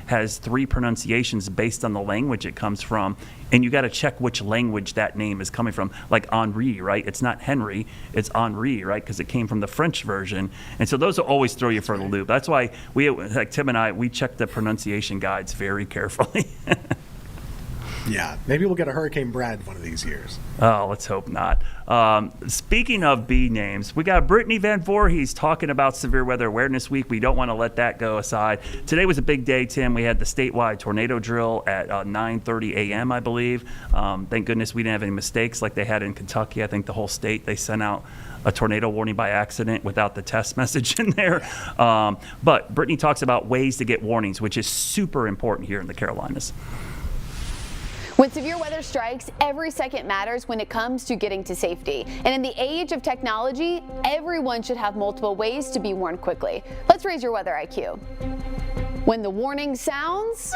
has 3 pronunciations based on the language it comes from, and you got to check which language that name is coming from. Like Henri, right? It's not Henry, it's Henri, right? Because it came from the French version. And so those will always throw you for the loop. That's why like Tim and I, we check the pronunciation guides very carefully. Yeah, maybe we'll get a Hurricane Brad one of these years. Oh, let's hope not. Speaking of B names, we got Brittany Van Voorhees talking about Severe Weather Awareness Week. We don't want to let that go aside. Today was a big day, Tim. We had the statewide tornado drill at 9:30 a.m., I believe. Thank goodness we didn't have any mistakes like they had in Kentucky. I think the whole state, they sent out a tornado warning by accident without the test message in there. But Brittany talks about ways to get warnings, which is super important here in the Carolinas. When severe weather strikes, every second matters when it comes to getting to safety. And in the age of technology, everyone should have multiple ways to be warned quickly. Let's raise your weather IQ. When the warning sounds,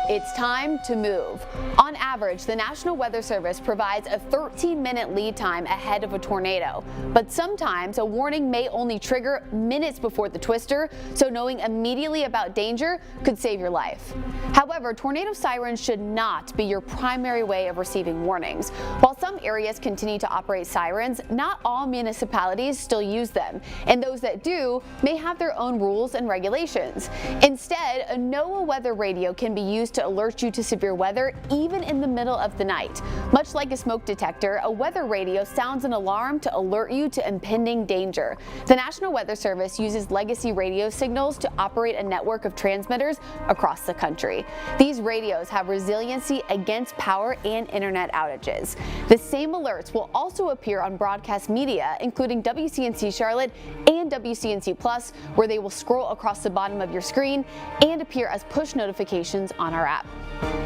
it's time to move. On average, the National Weather Service provides a 13-minute lead time ahead of a tornado. But sometimes a warning may only trigger minutes before the twister, so knowing immediately about danger could save your life. However, tornado sirens should not be your primary way of receiving warnings. While some areas continue to operate sirens, not all municipalities still use them, and those that do may have their own rules and regulations. Instead, a NOAA weather radio can be used to alert you to severe weather even in the middle of the night. Much like a smoke detector, a weather radio sounds an alarm to alert you to impending danger. The National Weather Service uses legacy radio signals to operate a network of transmitters across the country. These radios have resiliency against power and internet outages. The same alerts will also appear on broadcast media, including WCNC Charlotte and WCNC Plus, where they will scroll across the bottom of your screen and appear as push notifications on our app.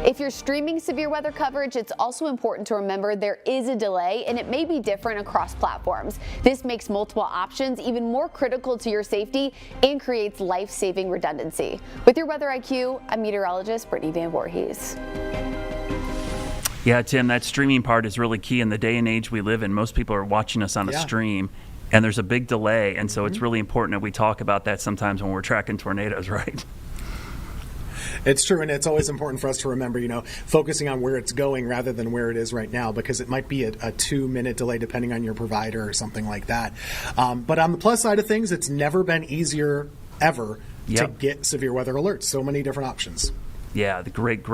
If you're streaming severe weather coverage, it's also important to remember there is a delay and it may be different across platforms. This makes multiple options even more critical to your safety and creates life-saving redundancy. With your Weather IQ, I'm meteorologist Brittany Van Voorhees. Yeah, Tim, that streaming part is really key in the day and age we live in. Most people are watching us on a stream, and there's a big delay, and so it's really important that we talk about that sometimes when we're tracking tornadoes, right? It's true, and it's always important for us to remember, focusing on where it's going rather than where it is right now, because it might be a 2-minute delay depending on your provider or something like that. But on the plus side of things, it's never been easier ever to get severe weather alerts. So many different options. Yeah, great.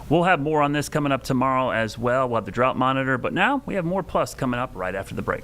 We'll have more on this coming up tomorrow as well. We'll have the drought monitor, but now we have more plus coming up right after the break.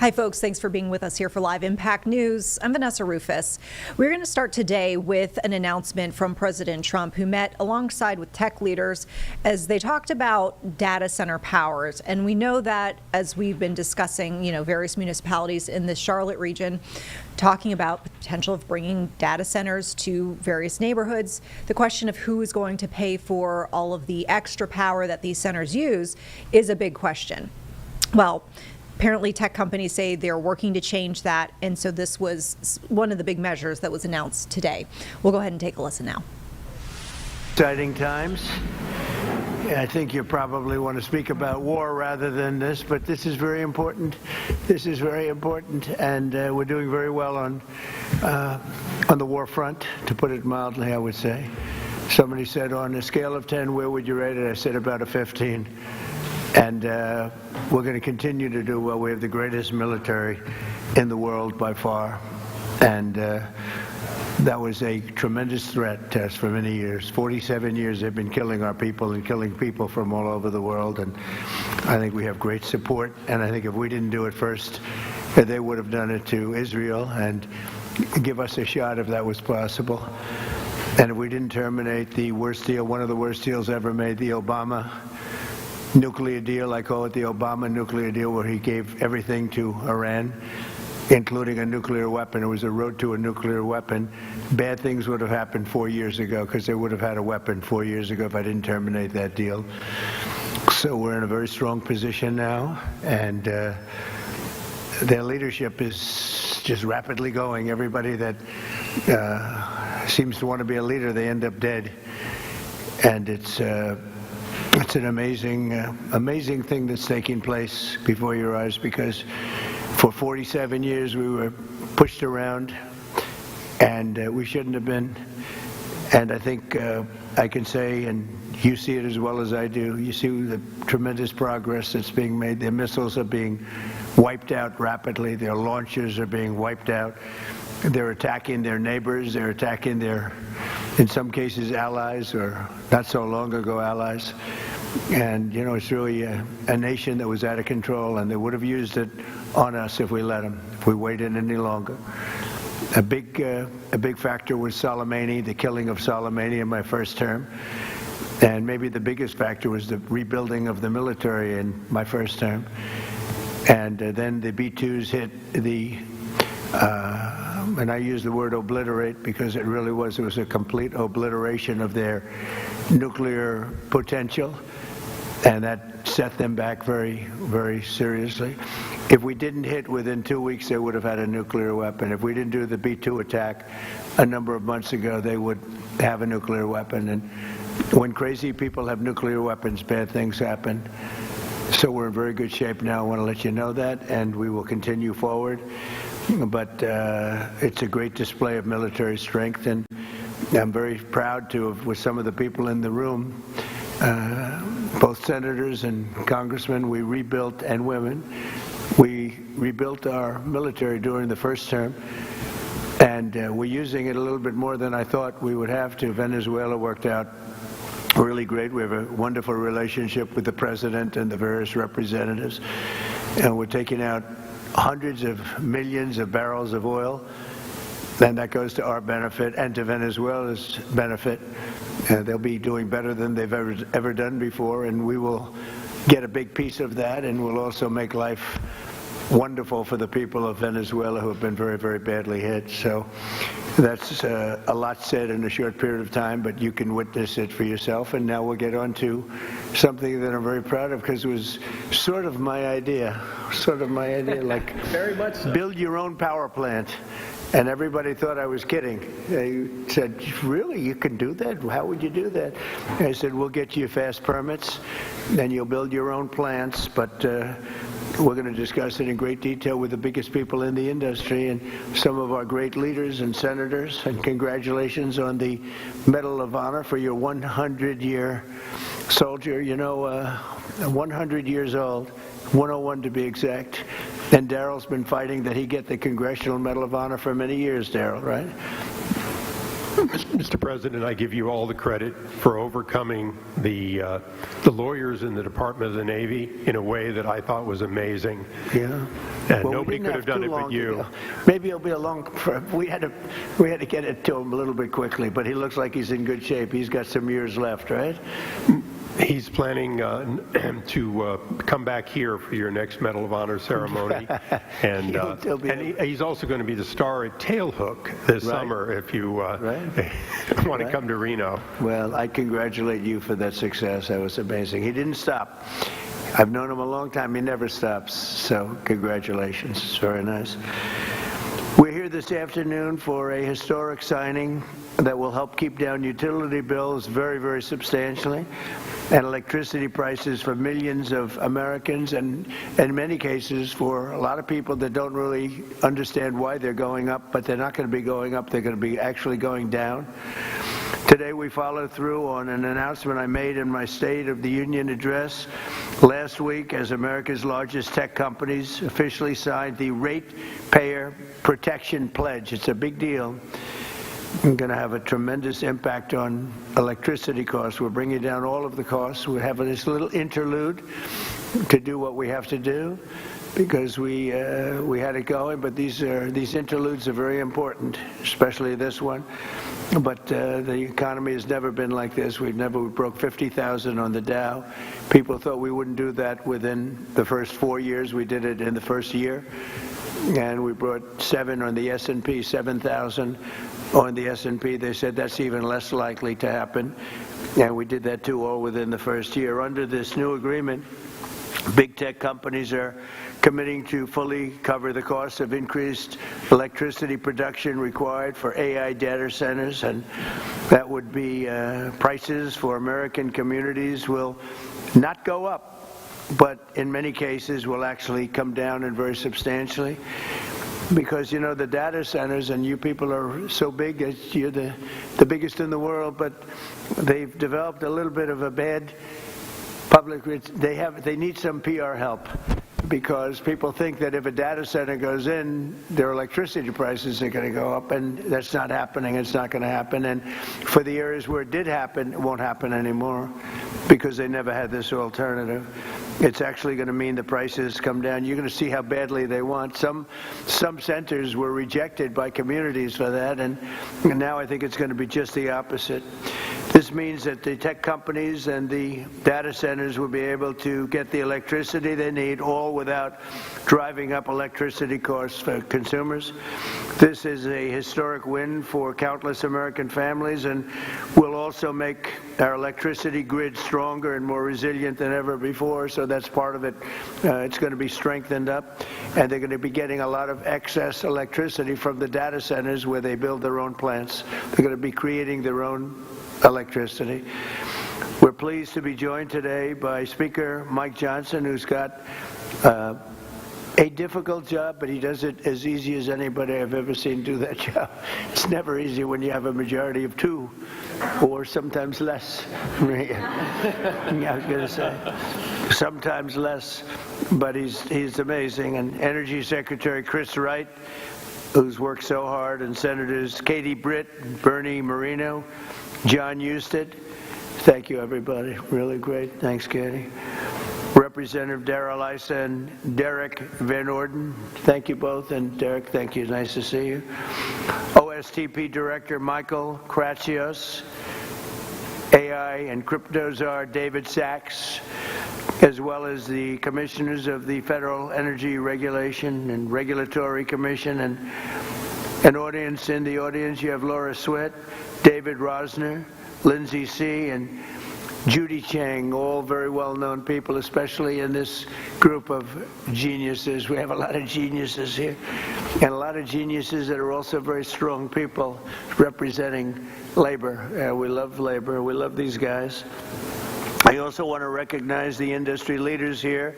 Hi, folks. Thanks for being with us here for Live Impact News. I'm Vanessa Rufus. We're going to start today with an announcement from President Trump, who met alongside with tech leaders as they talked about data center powers. And we know that as we've been discussing, various municipalities in the Charlotte region, talking about the potential of bringing data centers to various neighborhoods, the question of who is going to pay for all of the extra power that these centers use is a big question. Well, apparently tech companies say they're working to change that, and so this was one of the big measures that was announced today. We'll go ahead and take a listen now. Exciting times. I think you probably want to speak about war rather than this, but this is very important. This is very important, and we're doing very well on the war front, to put it mildly, I would say. Somebody said, on a scale of 10, where would you rate it? I said about a 15. And we're going to continue to do well. We have the greatest military in the world by far. And that was a tremendous threat to us for many years. 47 years they've been killing our people and killing people from all over the world. And I think we have great support. And I think if we didn't do it first, they would have done it to Israel and give us a shot if that was possible. And if we didn't terminate the worst deal, one of the worst deals ever made, the Obama nuclear deal, I call it the Obama nuclear deal, where he gave everything to Iran, including a nuclear weapon. It was a road to a nuclear weapon. Bad things would have happened 4 years ago, because they would have had a weapon 4 years ago if I didn't terminate that deal. So we're in a very strong position now, and their leadership is just rapidly going. Everybody that seems to want to be a leader, they end up dead. And it's an amazing thing that's taking place before your eyes, because for 47 years we were pushed around, and we shouldn't have been. And I think I can say, and you see it as well as I do, you see the tremendous progress that's being made. Their missiles are being wiped out rapidly. Their launchers are being wiped out. They're attacking their neighbors. They're attacking their, in some cases, allies, or not so long ago allies. And, it's really a nation that was out of control, and they would have used it on us if we let them, if we waited any longer. A big factor was Soleimani, the killing of Soleimani in my first term. And maybe the biggest factor was the rebuilding of the military in my first term. And then the B-2s hit the, and I use the word obliterate because it really was a complete obliteration of their nuclear potential. And that set them back very, very seriously. If we didn't hit within 2 weeks, they would have had a nuclear weapon. If we didn't do the B-2 attack a number of months ago, they would have a nuclear weapon. And when crazy people have nuclear weapons, bad things happen. So we're in very good shape now. I want to let you know that, and we will continue forward. But it's a great display of military strength, and I'm very proud to have, with some of the people in the room, both senators and congressmen, we rebuilt, and women, we rebuilt our military during the first term, and we're using it a little bit more than I thought we would have to. Venezuela worked out really great. We have a wonderful relationship with the president and the various representatives, and we're taking out hundreds of millions of barrels of oil. Then that goes to our benefit and to Venezuela's benefit. They'll be doing better than they've ever done before, and we will get a big piece of that, and we'll also make life wonderful for the people of Venezuela who have been very, very badly hit. So that's a lot said in a short period of time, but you can witness it for yourself. And now we'll get on to something that I'm very proud of, because it was sort of my idea, like very much so. Build your own power plant. And everybody thought I was kidding. They said, really, you can do that? How would you do that? I said, we'll get you fast permits, and you'll build your own plants, but we're going to discuss it in great detail with the biggest people in the industry and some of our great leaders and senators. And congratulations on the Medal of Honor for your 100-year soldier. 100 years old, 101 to be exact. And Daryl's been fighting that he get the Congressional Medal of Honor for many years, Daryl, right? Mr. President, I give you all the credit for overcoming the lawyers in the Department of the Navy in a way that I thought was amazing. Yeah. And Well, nobody we didn't could have done too it but long to you. go. Maybe it'll be a long. We had to get it to him a little bit quickly, but he looks like he's in good shape. He's got some years left, right? He's planning to come back here for your next Medal of Honor ceremony, and He'll be he's also going to be the star at Tailhook this summer if you want to come to Reno. Well, I congratulate you for that success. That was amazing. He didn't stop. I've known him a long time. He never stops. So congratulations. It's very nice. We're here this afternoon for a historic signing that will help keep down utility bills very, very substantially, and electricity prices for millions of Americans, and in many cases for a lot of people that don't really understand why they're going up, but they're not going to be going up, they're going to be actually going down. Today we follow through on an announcement I made in my State of the Union address last week as America's largest tech companies officially signed the Ratepayer Protection Pledge. It's a big deal. We're going to have a tremendous impact on electricity costs. We're bringing down all of the costs. We're having this little interlude to do what we have to do because we had it going, but these interludes are very important, especially this one. But the economy has never been like this. We broke 50,000 on the Dow. People thought we wouldn't do that within the first 4 years. We did it in the first year. And we brought 7 on the S&P, 7,000 on the S&P. They said that's even less likely to happen. And we did that too, all within the first year. Under this new agreement, big tech companies are committing to fully cover the cost of increased electricity production required for AI data centers, and that would be prices for American communities will not go up, but in many cases will actually come down and very substantially. Because, you know, the data centers, and you people are so big, you're the biggest in the world, but they've developed a little bit of a bad public, they need some PR help, because people think that if a data center goes in, their electricity prices are going to go up, and that's not happening. It's not going to happen. And for the areas where it did happen, it won't happen anymore because they never had this alternative. It's actually going to mean the prices come down. You're going to see how badly they want. Some centers were rejected by communities for that, and now I think it's going to be just the opposite. This means that the tech companies and the data centers will be able to get the electricity they need, all without driving up electricity costs for consumers. This is a historic win for countless American families, and will also make our electricity grid stronger and more resilient than ever before. So that's part of it. It's going to be strengthened up, and they're going to be getting a lot of excess electricity from the data centers where they build their own plants. They're going to be creating their own electricity. We're pleased to be joined today by Speaker Mike Johnson, who's got a difficult job, but he does it as easy as anybody I've ever seen do that job. It's never easy when you have a majority of 2, or sometimes less. I was going to say sometimes less, but he's amazing. And Energy Secretary Chris Wright, who's worked so hard, and Senators Katie Britt, Bernie Moreno, John Husted. Thank you, everybody. Really great. Thanks, Katie. Representative Darrell Issa and Derek Van Orden. Thank you both. And Derek, thank you. Nice to see you. OSTP Director Michael Kratsios, AI and crypto czar David Sachs, as well as the commissioners of the Federal Energy Regulation and Regulatory Commission, and an audience in the audience. You have Laura Sweat, David Rosner, Lindsay C., and Judy Chang, all very well-known people, especially in this group of geniuses. We have a lot of geniuses here, and a lot of geniuses that are also very strong people representing labor. We love labor. We love these guys. I also want to recognize the industry leaders here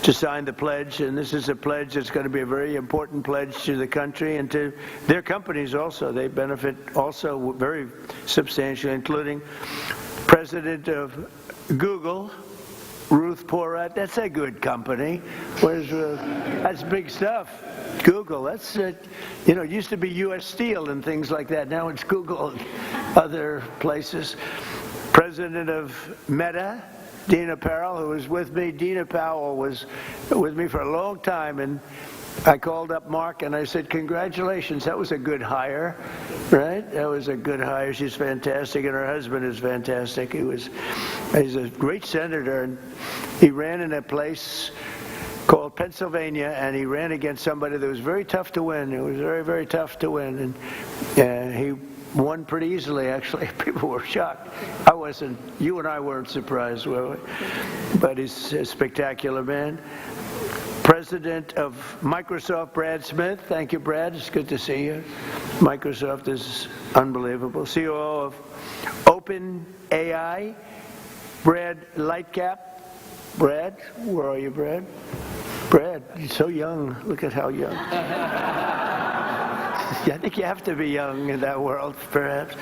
to sign the pledge, and this is a pledge that's going to be a very important pledge to the country and to their companies also. They benefit also very substantially, including President of Google, Ruth Porat, that's a good company. Where's that's big stuff. Google, that's it used to be U.S. Steel and things like that. Now it's Google and other places. President of Meta, Dina Powell, who was with me. Dina Powell was with me for a long time, and I called up Mark and I said, congratulations, that was a good hire, right? That was a good hire. She's fantastic, and her husband is fantastic. He's a great senator, and he ran in a place called Pennsylvania, and he ran against somebody that was very tough to win. It was very, very tough to win, and he won pretty easily, actually. People were shocked. I wasn't. You and I weren't surprised, were we? But he's a spectacular man. President of Microsoft, Brad Smith. Thank you, Brad. It's good to see you. Microsoft is unbelievable. COO of OpenAI, Brad Lightcap. Brad, where are you, Brad? Brad, you're so young. Look at how young. I think you have to be young in that world, perhaps.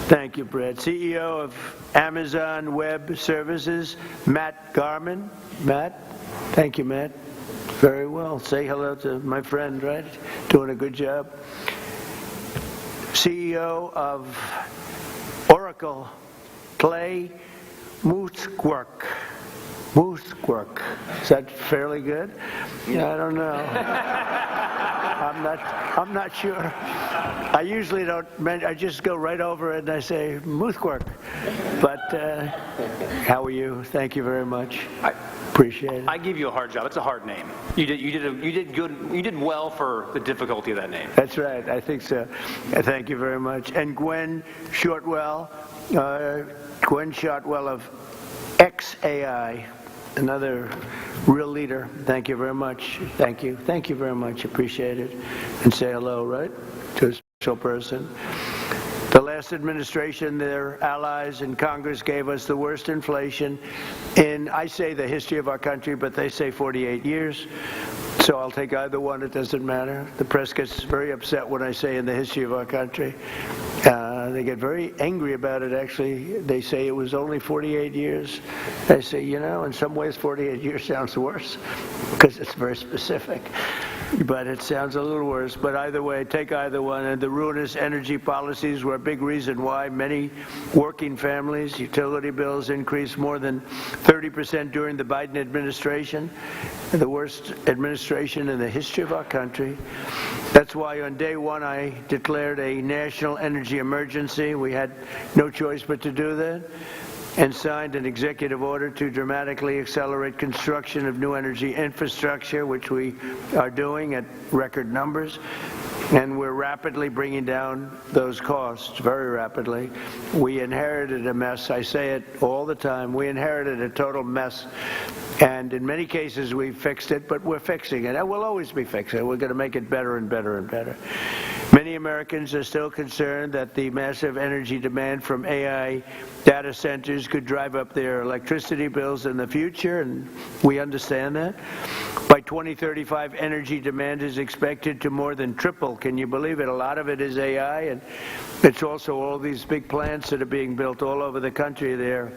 Thank you, Brad. CEO of Amazon Web Services, Matt Garman. Matt, thank you, Matt. Very well. Say hello to my friend, right? Doing a good job. CEO of Oracle, Clay Mooskwerk. Mooskwerk. Is that fairly good? Yeah, I don't know. I'm not sure. I usually don't. I just go right over it and I say Mooskwerk. But how are you? Thank you very much. Appreciate it. I give you a hard job. It's a hard name. You did good. You did well for the difficulty of that name. That's right. I think so. Thank you very much. And Gwen Shortwell, of XAI, another real leader. Thank you very much. Thank you. Thank you very much. Appreciate it. And say hello, right, to a special person. The last administration, their allies in Congress gave us the worst inflation in, I say, the history of our country, but they say 48 years. So I'll take either one. It doesn't matter. The press gets very upset when I say in the history of our country. They get very angry about it, actually. They say it was only 48 years. I say, in some ways 48 years sounds worse because it's very specific. But it sounds a little worse. But either way, take either one. And the ruinous energy policies were a big reason why many working families' utility bills increased more than 30% during the Biden administration, the worst administration in the history of our country. That's why on day one I declared a national energy emergency. We had no choice but to do that, and signed an executive order to dramatically accelerate construction of new energy infrastructure, which we are doing at record numbers. And we're rapidly bringing down those costs, very rapidly. We inherited a mess. I say it all the time. We inherited a total mess. And in many cases, we fixed it, but we're fixing it. And we'll always be fixing it. We're going to make it better and better and better. Many Americans are still concerned that the massive energy demand from AI data centers could drive up their electricity bills in the future, and we understand that. By 2035, energy demand is expected to more than triple. Can you believe it? A lot of it is AI, and it's also all these big plants that are being built all over the country. They're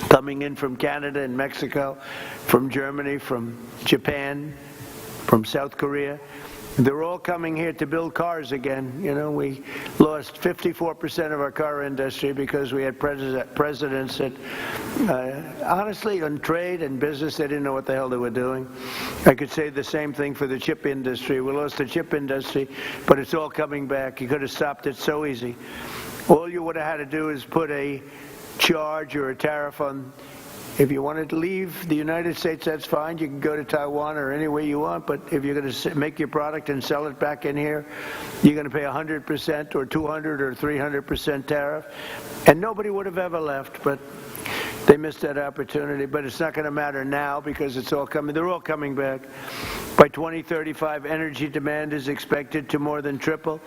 coming in from Canada and Mexico, from Germany, from Japan, from South Korea. They're all coming here to build cars again. We lost 54% of our car industry because we had presidents that, honestly, on trade and business, they didn't know what the hell they were doing. I could say the same thing for the chip industry. We lost the chip industry, but it's all coming back. You could have stopped it so easy. All you would have had to do is put a charge or a tariff on. If you wanted to leave the United States, that's fine. You can go to Taiwan or anywhere you want. But if you're going to make your product and sell it back in here, you're going to pay 100% or 200 or 300% tariff. And nobody would have ever left. But they missed that opportunity. But it's not going to matter now because it's all coming. They're all coming back. By 2035, energy demand is expected to more than triple.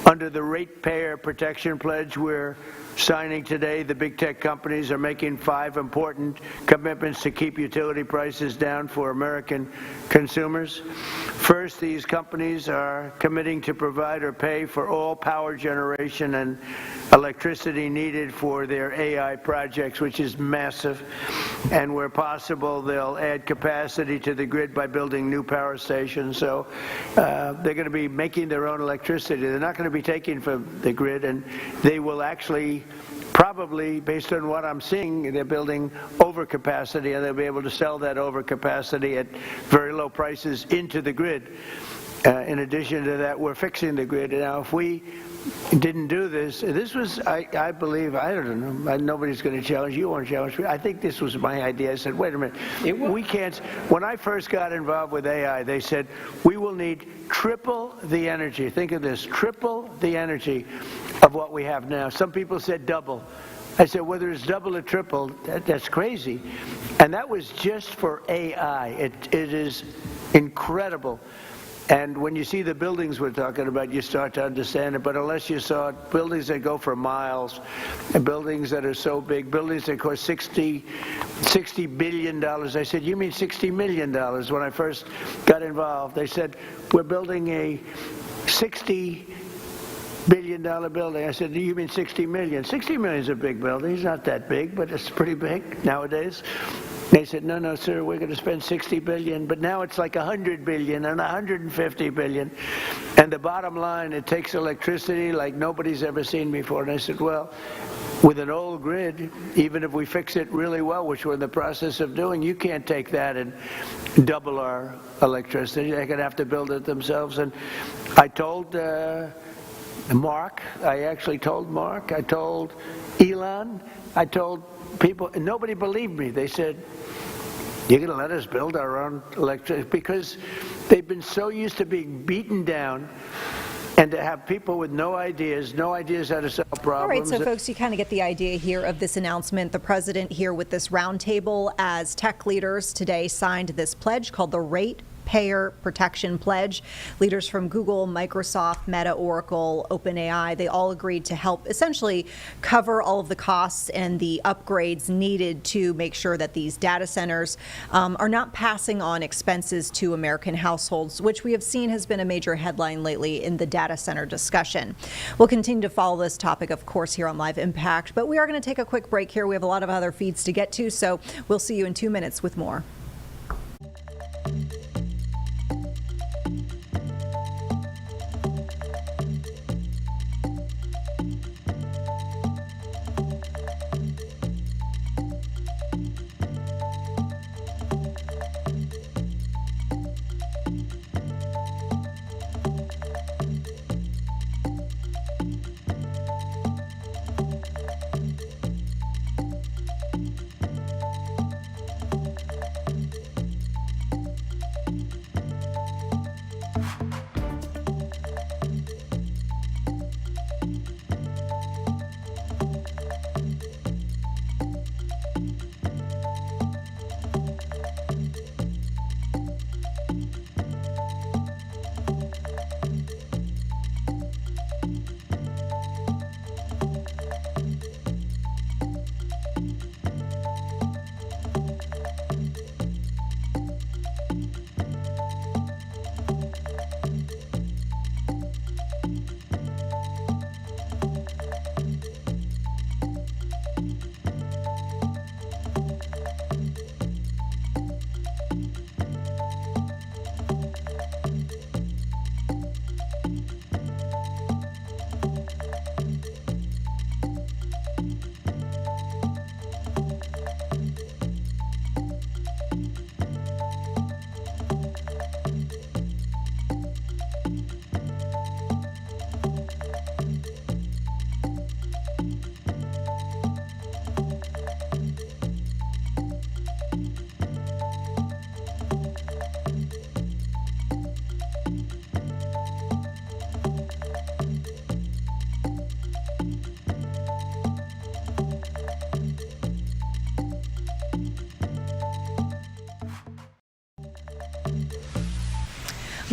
Under the Ratepayer Protection Pledge, we're signing today. The big tech companies are making 5 important commitments to keep utility prices down for American consumers. First, these companies are committing to provide or pay for all power generation and electricity needed for their AI projects, which is massive. And where possible, they'll add capacity to the grid by building new power stations. So they're going to be making their own electricity. They're not going to be taking from the grid, and they will actually, probably, based on what I'm seeing, they're building overcapacity, and they'll be able to sell that overcapacity at very low prices into the grid. In addition to that, we're fixing the grid. Now, if we didn't do this, this was, I believe, I don't know, nobody's going to challenge you, won't challenge me. I think this was my idea. I said, wait a minute, we can't. When I first got involved with AI, they said, we will need triple the energy. Think of this, triple the energy of what we have now. Some people said double. I said, whether it's double or triple, that's crazy. And that was just for AI. It is incredible. And when you see the buildings we're talking about, you start to understand it. But unless you saw buildings that go for miles, and buildings that are so big, buildings that cost $60 billion. I said, you mean $60 million? When I first got involved, they said, we're building a $60 billion building. I said, do you mean 60 million? 60 million is a big building. It's not that big, but it's pretty big nowadays. They said, no, sir, we're going to spend 60 billion, but now it's like 100 billion and 150 billion. And the bottom line, it takes electricity like nobody's ever seen before. And I said, well, with an old grid, even if we fix it really well, which we're in the process of doing, you can't take that and double our electricity. They're going to have to build it themselves. And I told Mark, I actually told Mark, I told Elon, I told people, and nobody believed me. They said, you're going to let us build our own electricity? Because they've been so used to being beaten down and to have people with no ideas how to solve problems. All right, so folks, you kind of get the idea here of this announcement. The president here with this roundtable as tech leaders today signed this pledge called the Ratepayer Protection Pledge. Leaders from Google, Microsoft, Meta, Oracle, OpenAI, they all agreed to help essentially cover all of the costs and the upgrades needed to make sure that these data centers are not passing on expenses to American households, which we have seen has been a major headline lately in the data center discussion. We'll continue to follow this topic, of course, here on Live Impact, but we are going to take a quick break here. We have a lot of other feeds to get to, so we'll see you in 2 minutes with more.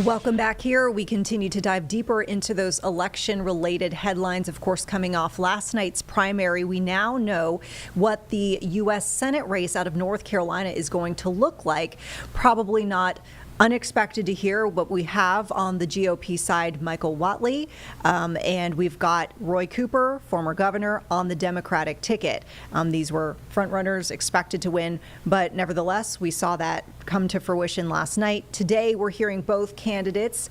Welcome back here. We continue to dive deeper into those election-related headlines. Of course, coming off last night's primary, we now know what the U.S. Senate race out of North Carolina is going to look like. Probably not unexpected to hear what we have on the GOP side, Michael Whatley, and we've got Roy Cooper, former governor, on the Democratic ticket. These were frontrunners expected to win, but nevertheless, we saw that come to fruition last night. Today, we're hearing both candidates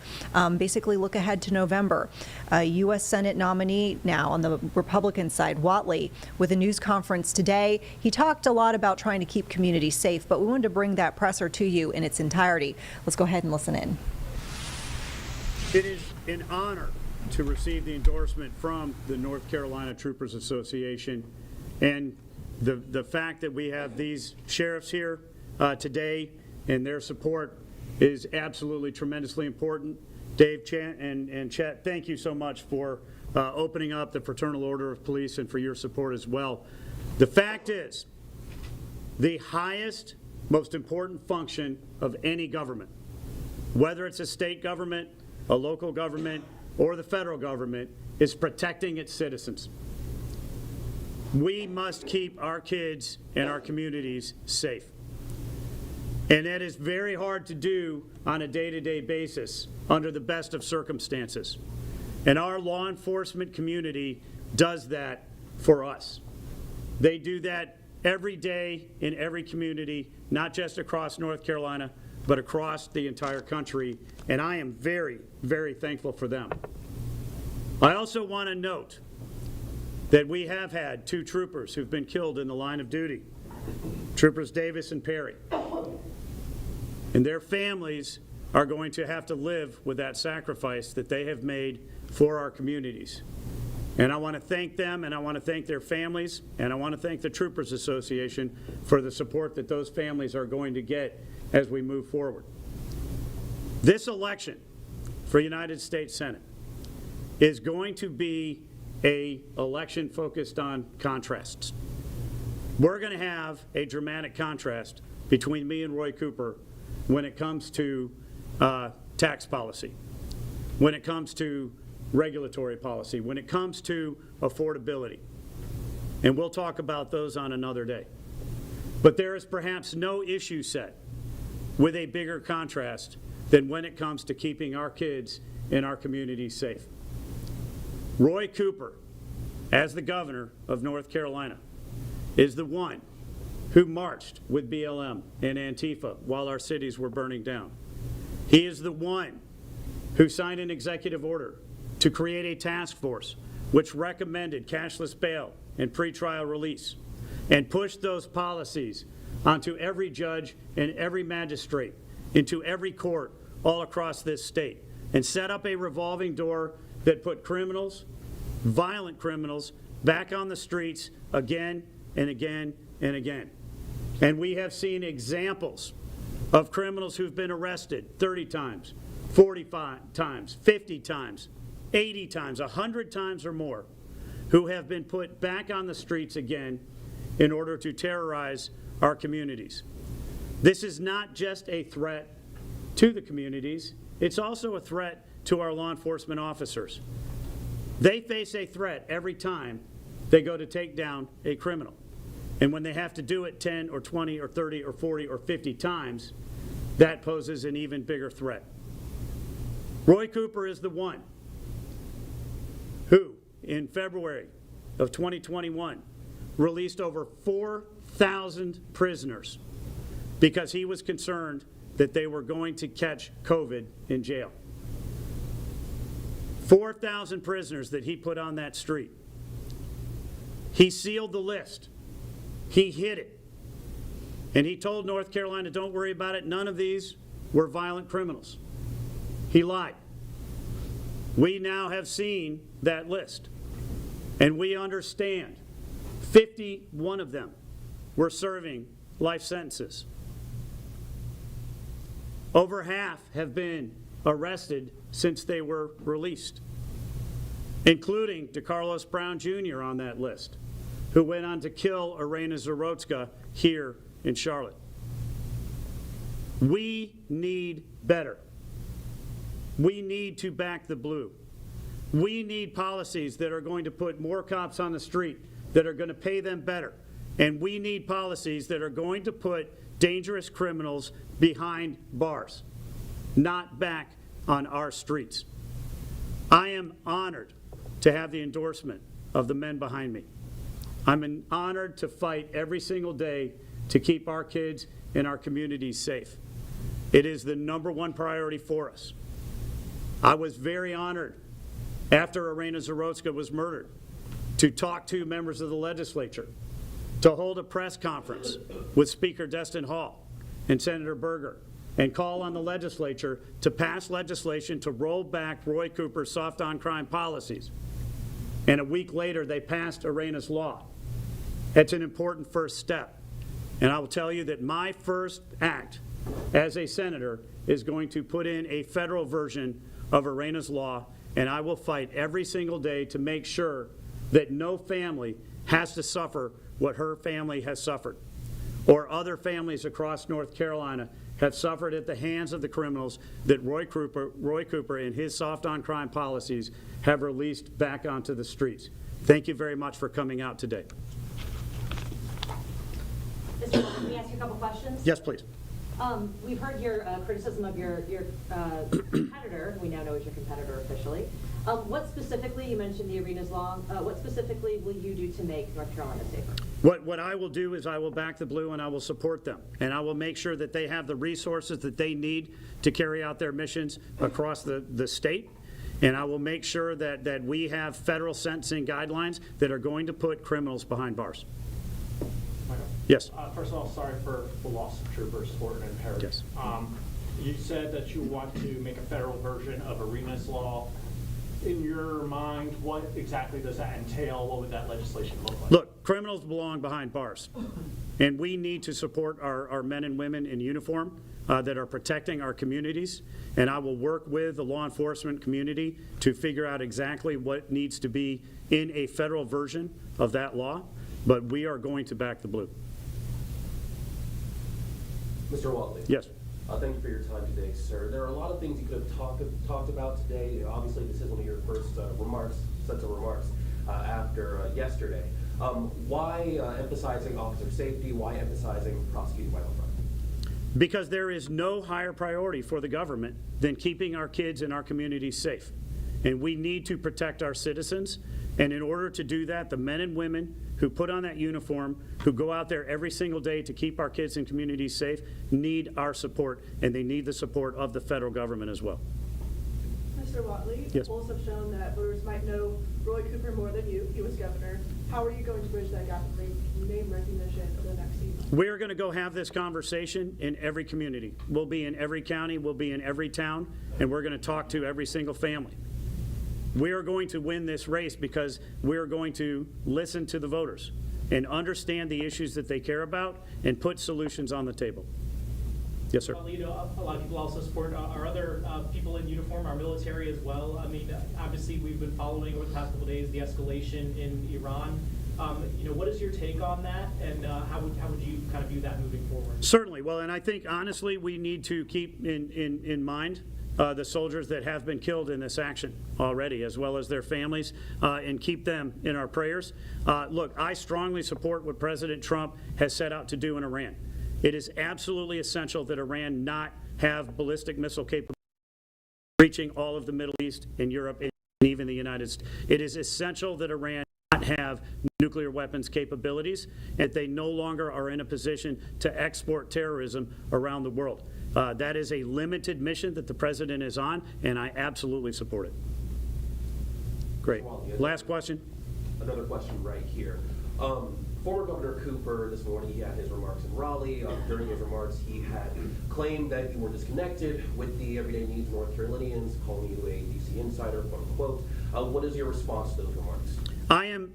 basically look ahead to November. A U.S. Senate nominee now on the Republican side, Whatley, with a news conference today. He talked a lot about trying to keep communities safe, but we wanted to bring that presser to you in its entirety. Let's go ahead and listen in. It is an honor to receive the endorsement from the North Carolina Troopers Association, and the fact that we have these sheriffs here today and their support is absolutely tremendously important. Dave and Chet, thank you so much for opening up the Fraternal Order of Police and for your support as well. The fact is, the highest, most important function of any government, whether it's a state government, a local government, or the federal government, is protecting its citizens. We must keep our kids and our communities safe. And that is very hard to do on a day-to-day basis under the best of circumstances. And our law enforcement community does that for us. They do that every day in every community, not just across North Carolina, but across the entire country. And I am very, very thankful for them. I also want to note that we have had 2 troopers who've been killed in the line of duty, Troopers Davis and Perry. And their families are going to have to live with that sacrifice that they have made for our communities. And I want to thank them, and I want to thank their families, and I want to thank the Troopers Association for the support that those families are going to get as we move forward. This election for United States Senate is going to be an election focused on contrasts. We're going to have a dramatic contrast between me and Roy Cooper when it comes to tax policy, when it comes to regulatory policy, when it comes to affordability. And we'll talk about those on another day. But there is perhaps no issue set with a bigger contrast than when it comes to keeping our kids and our communities safe. Roy Cooper, as the governor of North Carolina, is the one who marched with BLM and Antifa while our cities were burning down. He is the one who signed an executive order to create a task force which recommended cashless bail and pretrial release and pushed those policies onto every judge and every magistrate, into every court all across this state, and set up a revolving door that put criminals, violent criminals, back on the streets again and again and again. And we have seen examples of criminals who've been arrested 30 times, 45 times, 50 times, 80 times, 100 times or more, who have been put back on the streets again in order to terrorize our communities. This is not just a threat to the communities, it's also a threat to our law enforcement officers. They face a threat every time they go to take down a criminal. And when they have to do it 10 or 20 or 30 or 40 or 50 times, that poses an even bigger threat. Roy Cooper is the one who, in February of 2021, released over 4,000 prisoners because he was concerned that they were going to catch COVID in jail. 4,000 prisoners that he put on that street. He sealed the list. He hid it. And he told North Carolina, don't worry about it. None of these were violent criminals. He lied. We now have seen that list. And we understand 51 of them were serving life sentences. Over half have been arrested since they were released, including DeCarlos Brown Jr. on that list, who went on to kill Irena Zarotska here in Charlotte. We need better. We need to back the blue. We need policies that are going to put more cops on the street, that are going to pay them better. And we need policies that are going to put dangerous criminals behind bars, not back on our streets. I am honored to have the endorsement of the men behind me. I'm honored to fight every single day to keep our kids and our communities safe. It is the #1 priority for us. I was very honored after Irina Zarotska was murdered to talk to members of the legislature, to hold a press conference with Speaker Destin Hall and Senator Berger, and call on the legislature to pass legislation to roll back Roy Cooper's soft on crime policies. And a week later, they passed Irina's law. It's an important first step. And I will tell you that my first act as a senator is going to put in a federal version of Irina's law, and I will fight every single day to make sure that no family has to suffer what her family has suffered, or other families across North Carolina have suffered at the hands of the criminals that Roy Cooper and his soft on crime policies have released back onto the streets. Thank you very much for coming out today. Mr. Walton, let me ask you a couple questions. Yes, please. We've heard your criticism of your competitor. We now know is your competitor officially. What specifically, you mentioned the Irina's law, what specifically will you do to make North Carolina safer? What I will do is I will back the blue and I will support them. And I will make sure that they have the resources that they need to carry out their missions across the state. And I will make sure that we have federal sentencing guidelines that are going to put criminals behind bars. Yes. First of all, sorry for the loss of troopers, Horton and Perry. Yes. You said that you want to make a federal version of Irina's law. In your mind, what exactly does that entail? What would that legislation look like? Look, criminals belong behind bars. And we need to support our men and women in uniform that are protecting our communities. And I will work with the law enforcement community to figure out exactly what needs to be in a federal version of that law. But we are going to back the blue. Mr. Watley. Yes. Thank you for your time today, sir. There are a lot of things you could have talked about today. Obviously, this is one of your first sets of remarks after yesterday. Why emphasizing officer safety? Why emphasizing prosecuting violent crime? Because there is no higher priority for the government than keeping our kids and our communities safe. And we need to protect our citizens. And in order to do that, the men and women who put on that uniform, who go out there every single day to keep our kids and communities safe, need our support, and they need the support of the federal government as well. Mr. Watley, yes. Polls have shown that voters might know Roy Cooper more than you. He was governor. How are you going to bridge that gap and name recognition over the next season? We're going to go have this conversation in every community. We'll be in every county, we'll be in every town, and we're going to talk to every single family. We are going to win this race because we're going to listen to the voters and understand the issues that they care about and put solutions on the table. Yes, sir. Well, you know, a lot of people also support our other people in uniform, our military as well. I mean, obviously, we've been following over the past couple of days the escalation in Iran. You know, what is your take on that, and how would you kind of view that moving forward? Certainly. Well, and I think honestly, we need to keep in mind the soldiers that have been killed in this action already, as well as their families, and keep them in our prayers. Look, I strongly support what President Trump has set out to do in Iran. It is absolutely essential that Iran not have ballistic missile capability reaching all of the Middle East and Europe and even the United States. It is essential that Iran not have nuclear weapons capabilities, and that they no longer are in a position to export terrorism around the world. That is a limited mission that the president is on, and I absolutely support it. Great. Last question. Another question right here. Former Governor Cooper, this morning, he had his remarks in Raleigh. During his remarks, he had claimed that you were disconnected with the everyday needs of North Carolinians, calling you a DC insider, quote unquote. What is your response to those remarks? I am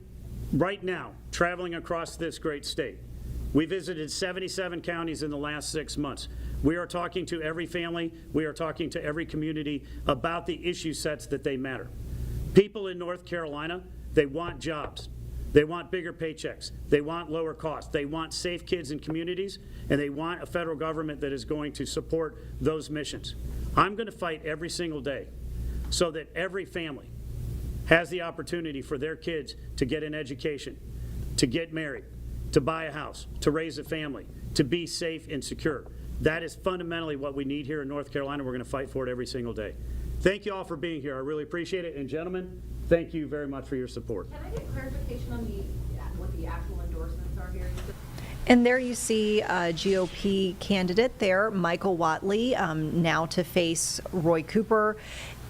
right now traveling across this great state. We visited 77 counties in the last 6 months. We are talking to every family. We are talking to every community about the issue sets that they matter. People in North Carolina, they want jobs. They want bigger paychecks. They want lower costs. They want safe kids and communities, and they want a federal government that is going to support those missions. I'm going to fight every single day so that every family has the opportunity for their kids to get an education, to get married, to buy a house, to raise a family, to be safe and secure. That is fundamentally what we need here in North Carolina. We're going to fight for it every single day. Thank you all for being here. I really appreciate it. And gentlemen, thank you very much for your support. Can I get clarification on what the actual endorsements are here? And there you see a GOP candidate there, Michael Whatley, now to face Roy Cooper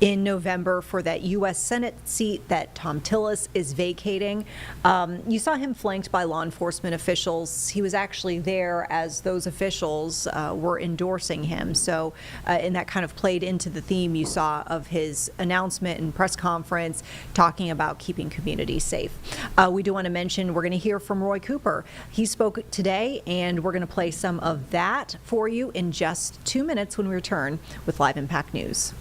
in November for that U.S. Senate seat that Tom Tillis is vacating. You saw him flanked by law enforcement officials. He was actually there as those officials were endorsing him. So, and that kind of played into the theme you saw of his announcement and press conference talking about keeping communities safe. We do want to mention we're going to hear from Roy Cooper. He spoke today, and we're going to play some of that for you in just 2 minutes when we return with Live Impact News.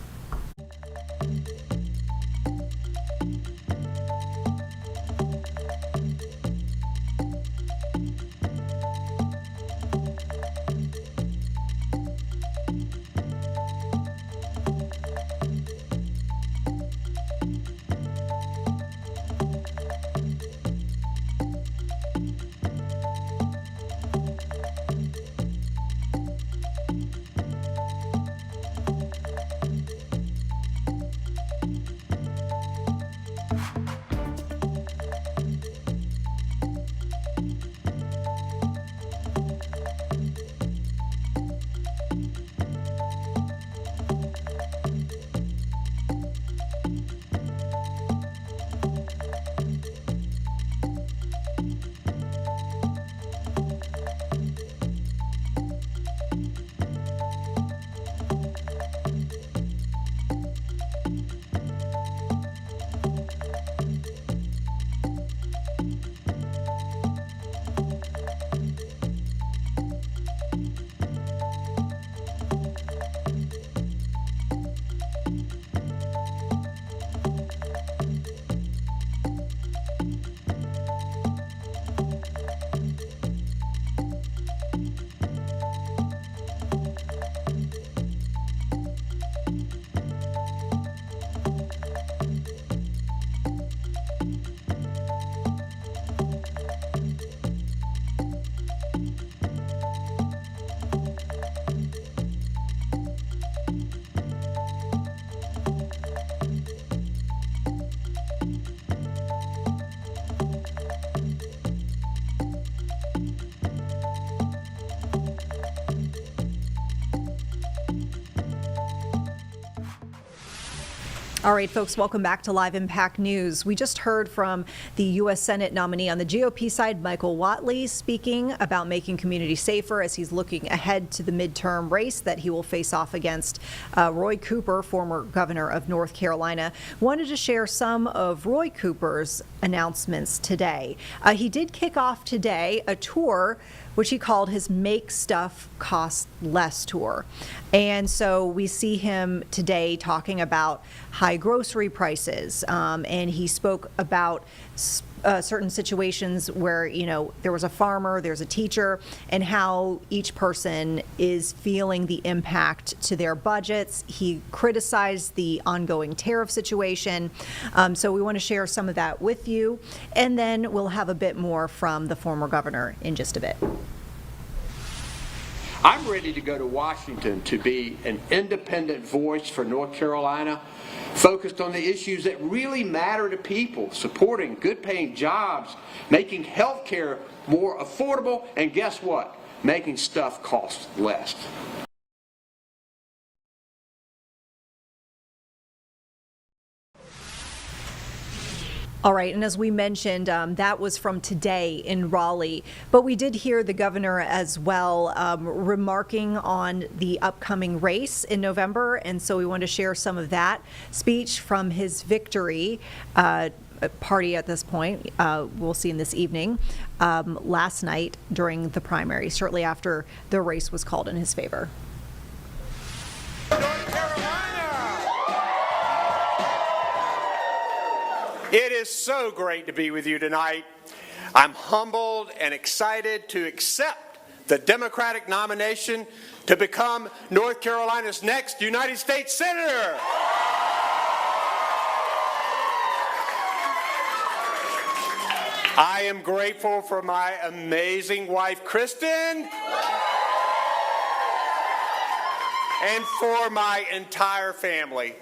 All right, folks, welcome back to Live Impact News. We just heard from the U.S. Senate nominee on the GOP side, Michael Whatley, speaking about making communities safer as he's looking ahead to the midterm race that he will face off against Roy Cooper, former governor of North Carolina. Wanted to share some of Roy Cooper's announcements today. He did kick off today a tour which he called his Make Stuff Cost Less tour. And so we see him today talking about high grocery prices, and he spoke about certain situations where, you know, there was a farmer, there's a teacher, and how each person is feeling the impact to their budgets. He criticized the ongoing tariff situation. So we want to share some of that with you, and then we'll have a bit more from the former governor in just a bit. I'm ready to go to Washington to be an independent voice for North Carolina, focused on the issues that really matter to people, supporting good-paying jobs, making health care more affordable, and guess what? Making stuff cost less. All right, and as we mentioned, that was from today in Raleigh, but we did hear the governor as well remarking on the upcoming race in November, and so we want to share some of that speech from his victory party at this point. We'll see in this evening, last night during the primary, shortly after the race was called in his favor. It is so great to be with you tonight. I'm humbled and excited to accept the Democratic nomination to become North Carolina's next United States Senator. I am grateful for my amazing wife, Kristen, and for my entire family.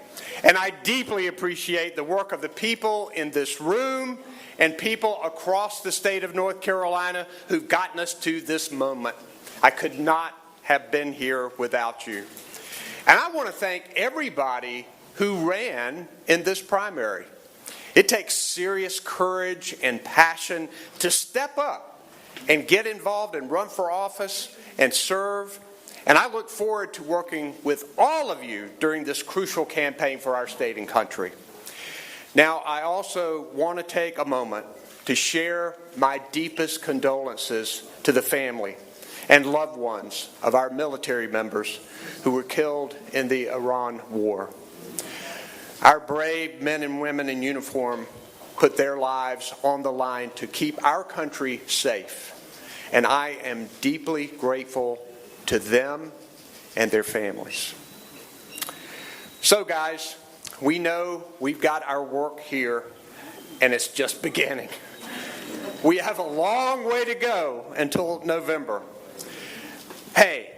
And I deeply appreciate the work of the people in this room and people across the state of North Carolina who've gotten us to this moment. I could not have been here without you. And I want to thank everybody who ran in this primary. It takes serious courage and passion to step up and get involved and run for office and serve. And I look forward to working with all of you during this crucial campaign for our state and country. Now, I also want to take a moment to share my deepest condolences to the family and loved ones of our military members who were killed in the Iran war. Our brave men and women in uniform put their lives on the line to keep our country safe. And I am deeply grateful to them and their families. So guys, we know we've got our work here and it's just beginning. We have a long way to go until November. Hey,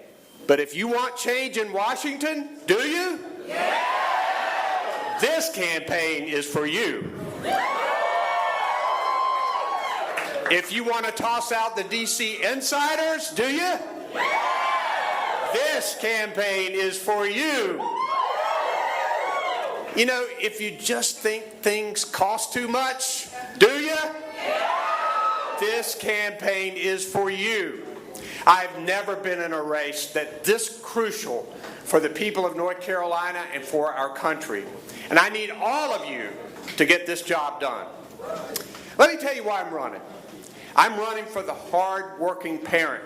but if you want change in Washington, do you? Yeah! This campaign is for you. If you want to toss out the DC insiders, do you? This campaign is for you. You know, if you just think things cost too much, do you? This campaign is for you. I've never been in a race that's this crucial for the people of North Carolina and for our country. And I need all of you to get this job done. Let me tell you why I'm running. I'm running for the hard-working parent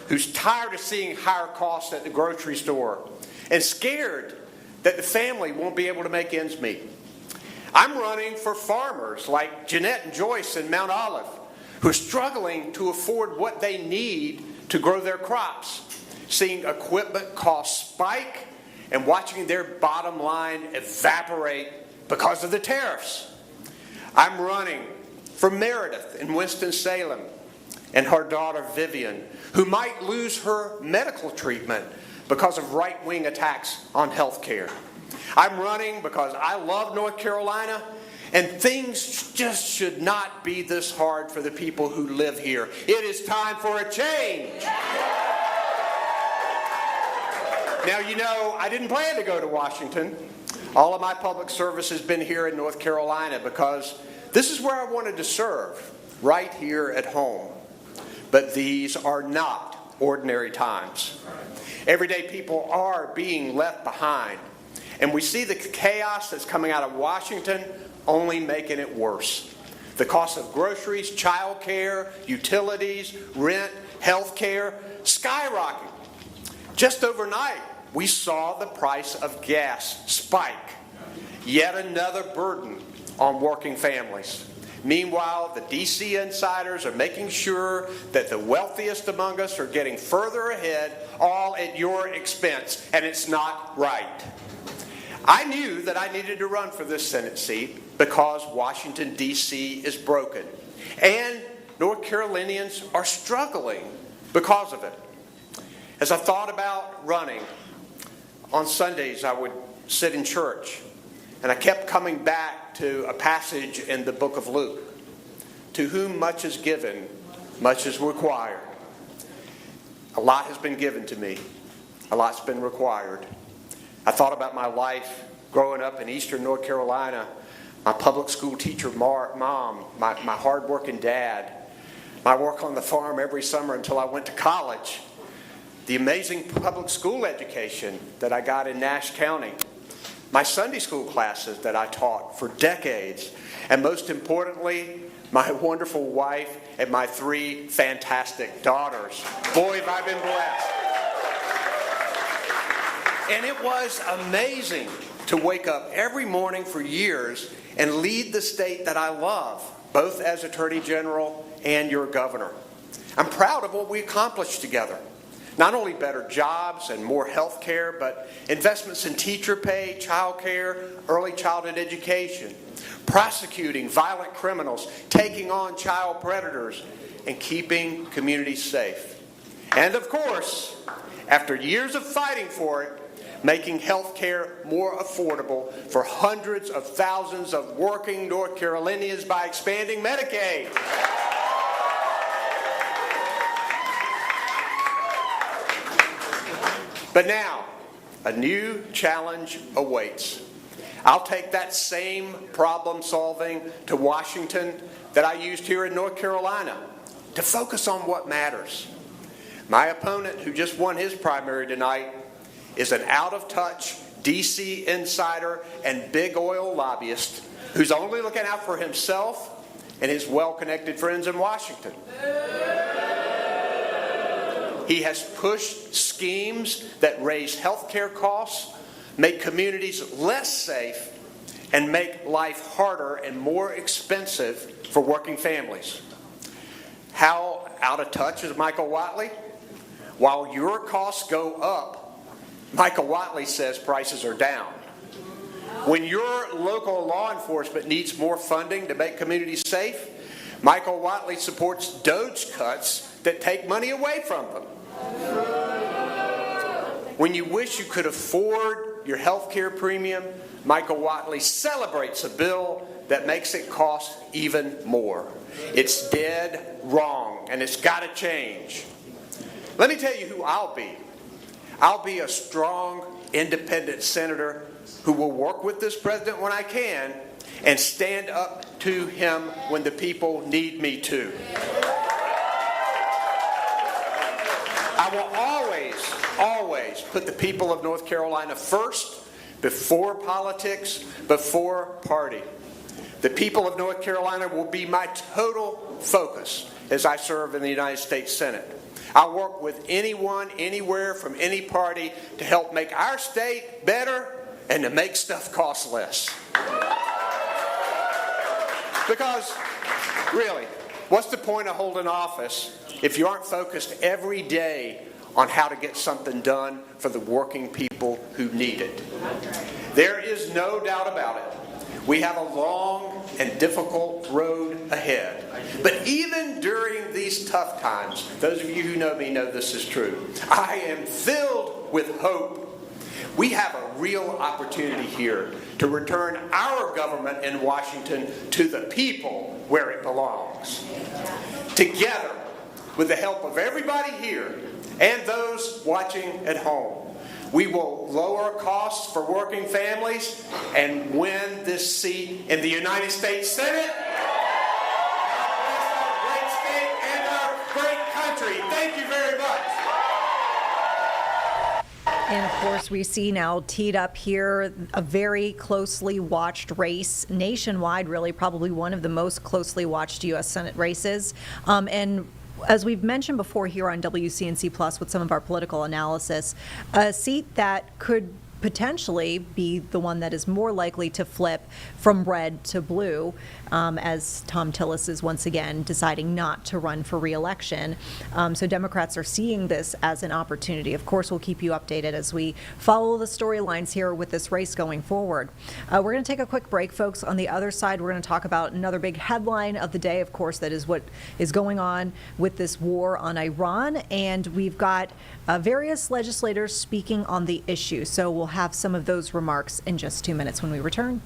who's tired of seeing higher costs at the grocery store and scared that the family won't be able to make ends meet. I'm running for farmers like Jeanette and Joyce in Mount Olive who are struggling to afford what they need to grow their crops, seeing equipment costs spike and watching their bottom line evaporate because of the tariffs. I'm running for Meredith in Winston-Salem and her daughter Vivian, who might lose her medical treatment because of right-wing attacks on health care. I'm running because I love North Carolina, and things just should not be this hard for the people who live here. It is time for a change. Now, you know, I didn't plan to go to Washington. All of my public service has been here in North Carolina because this is where I wanted to serve, right here at home. But these are not ordinary times. Everyday people are being left behind. And we see the chaos that's coming out of Washington only making it worse. The cost of groceries, child care, utilities, rent, health care, skyrocketing. Just overnight, we saw the price of gas spike. Yet another burden on working families. Meanwhile, the DC insiders are making sure that the wealthiest among us are getting further ahead, all at your expense, and it's not right. I knew that I needed to run for this Senate seat because Washington, D.C. is broken, and North Carolinians are struggling because of it. As I thought about running, on Sundays I would sit in church, and I kept coming back to a passage in the book of Luke. To whom much is given, much is required. A lot has been given to me. A lot's been required. I thought about my life growing up in eastern North Carolina, my public school teacher mom, my hard-working dad, my work on the farm every summer until I went to college, the amazing public school education that I got in Nash County, my Sunday school classes that I taught for decades, and most importantly, my wonderful wife and my 3 fantastic daughters. Boy, have I been blessed. And it was amazing to wake up every morning for years and lead the state that I love, both as Attorney General and your governor. I'm proud of what we accomplished together. Not only better jobs and more health care, but investments in teacher pay, child care, early childhood education, prosecuting violent criminals, taking on child predators, and keeping communities safe. And of course, after years of fighting for it, making health care more affordable for hundreds of thousands of working North Carolinians by expanding Medicaid. But now, a new challenge awaits. I'll take that same problem solving to Washington that I used here in North Carolina to focus on what matters. My opponent, who just won his primary tonight, is an out-of-touch D.C. insider and big oil lobbyist who's only looking out for himself and his well-connected friends in Washington. He has pushed schemes that raise health care costs, make communities less safe, and make life harder and more expensive for working families. How out of touch is Michael Whatley? While your costs go up, Michael Whatley says prices are down. When your local law enforcement needs more funding to make communities safe, Michael Whatley supports DOGE cuts that take money away from them. When you wish you could afford your health care premium, Michael Whatley celebrates a bill that makes it cost even more. It's dead wrong, and it's got to change. Let me tell you who I'll be. I'll be a strong, independent senator who will work with this president when I can and stand up to him when the people need me to. I will always put the people of North Carolina first, before politics, before party. The people of North Carolina will be my total focus as I serve in the United States Senate. I'll work with anyone, anywhere, from any party to help make our state better and to make stuff cost less. Because, really, what's the point of holding office if you aren't focused every day on how to get something done for the working people who need it? There is no doubt about it. We have a long and difficult road ahead. But even during these tough times, those of you who know me know this is true, I am filled with hope. We have a real opportunity here to return our government in Washington to the people where it belongs. Together, with the help of everybody here and those watching at home, we will lower costs for working families and win this seat in the United States Senate. God bless our great state and our great country. Thank you very much. And of course, we see now teed up here a very closely watched race nationwide, really probably one of the most closely watched U.S. Senate races. And as we've mentioned before here on WCNC Plus with some of our political analysis, a seat that could potentially be the one that is more likely to flip from red to blue, as Tom Tillis is once again deciding not to run for re-election. So Democrats are seeing this as an opportunity. Of course, we'll keep you updated as we follow the storylines here with this race going forward. We're going to take a quick break, folks. On the other side, we're going to talk about another big headline of the day, of course, that is what is going on with this war on Iran. And we've got various legislators speaking on the issue. So we'll have some of those remarks in just 2 minutes when we return.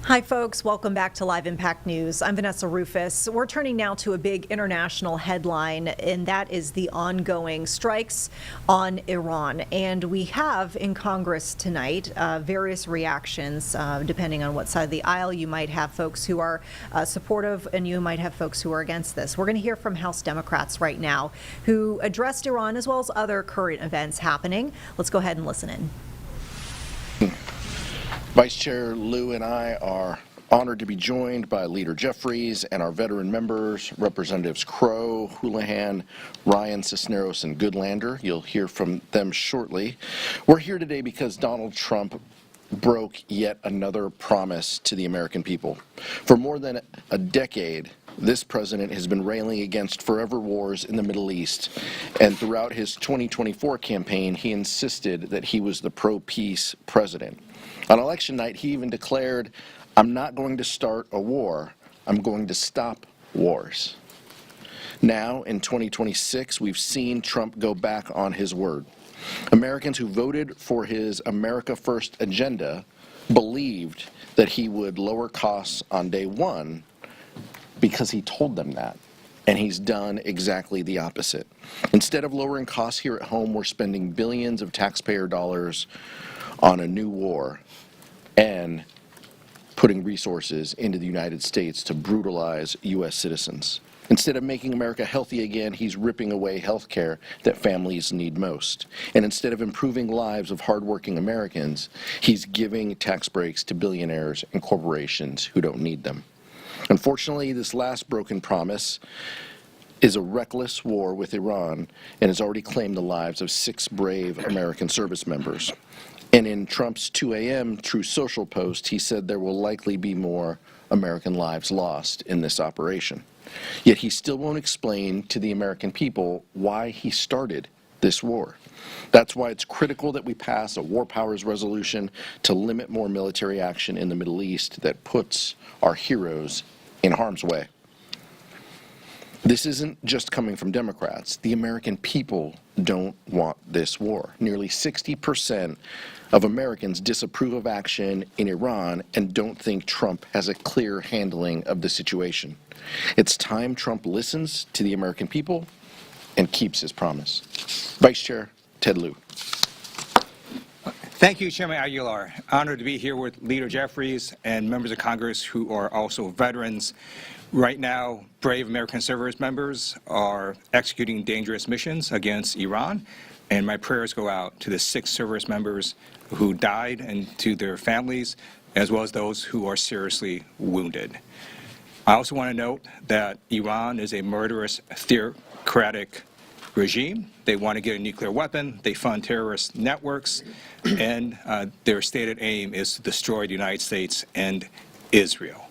Hi, folks. Welcome back to Live Impact News. I'm Vanessa Rufus. We're turning now to a big international headline, and that is the ongoing strikes on Iran. And we have in Congress tonight various reactions, depending on what side of the aisle. You might have folks who are supportive, and you might have folks who are against this. We're going to hear from House Democrats right now who addressed Iran as well as other current events happening. Let's go ahead and listen in. Vice Chair Liu and I are honored to be joined by Leader Jeffries and our veteran members, Representatives Crow, Houlihan, Ryan, Cisneros, and Goodlander. You'll hear from them shortly. We're here today because Donald Trump broke yet another promise to the American people. For more than a decade, this president has been railing against forever wars in the Middle East, and throughout his 2024 campaign, he insisted that he was the pro-peace president. On election night, he even declared, "I'm not going to start a war, I'm going to stop wars." Now, in 2026, we've seen Trump go back on his word. Americans who voted for his America First agenda believed that he would lower costs on day one because he told them that. And he's done exactly the opposite. Instead of lowering costs here at home, we're spending billions of taxpayer dollars on a new war and putting resources into the United States to brutalize U.S. citizens. Instead of making America healthy again, he's ripping away health care that families need most. And instead of improving lives of hardworking Americans, he's giving tax breaks to billionaires and corporations who don't need them. Unfortunately, this last broken promise is a reckless war with Iran and has already claimed the lives of 6 brave American service members. And in Trump's 2 a.m. True Social post, he said there will likely be more American lives lost in this operation. Yet he still won't explain to the American people why he started this war. That's why it's critical that we pass a war powers resolution to limit more military action in the Middle East that puts our heroes in harm's way. This isn't just coming from Democrats. The American people don't want this war. Nearly 60% of Americans disapprove of action in Iran and don't think Trump has a clear handling of the situation. It's time Trump listens to the American people and keeps his promise. Vice Chair Ted Lieu. Thank you, Chairman Aguilar. Honored to be here with Leader Jeffries and members of Congress who are also veterans. Right now, brave American service members are executing dangerous missions against Iran, and my prayers go out to the 6 service members who died and to their families, as well as those who are seriously wounded. I also want to note that Iran is a murderous, theocratic regime. They want to get a nuclear weapon, they fund terrorist networks, and their stated aim is to destroy the United States and Israel.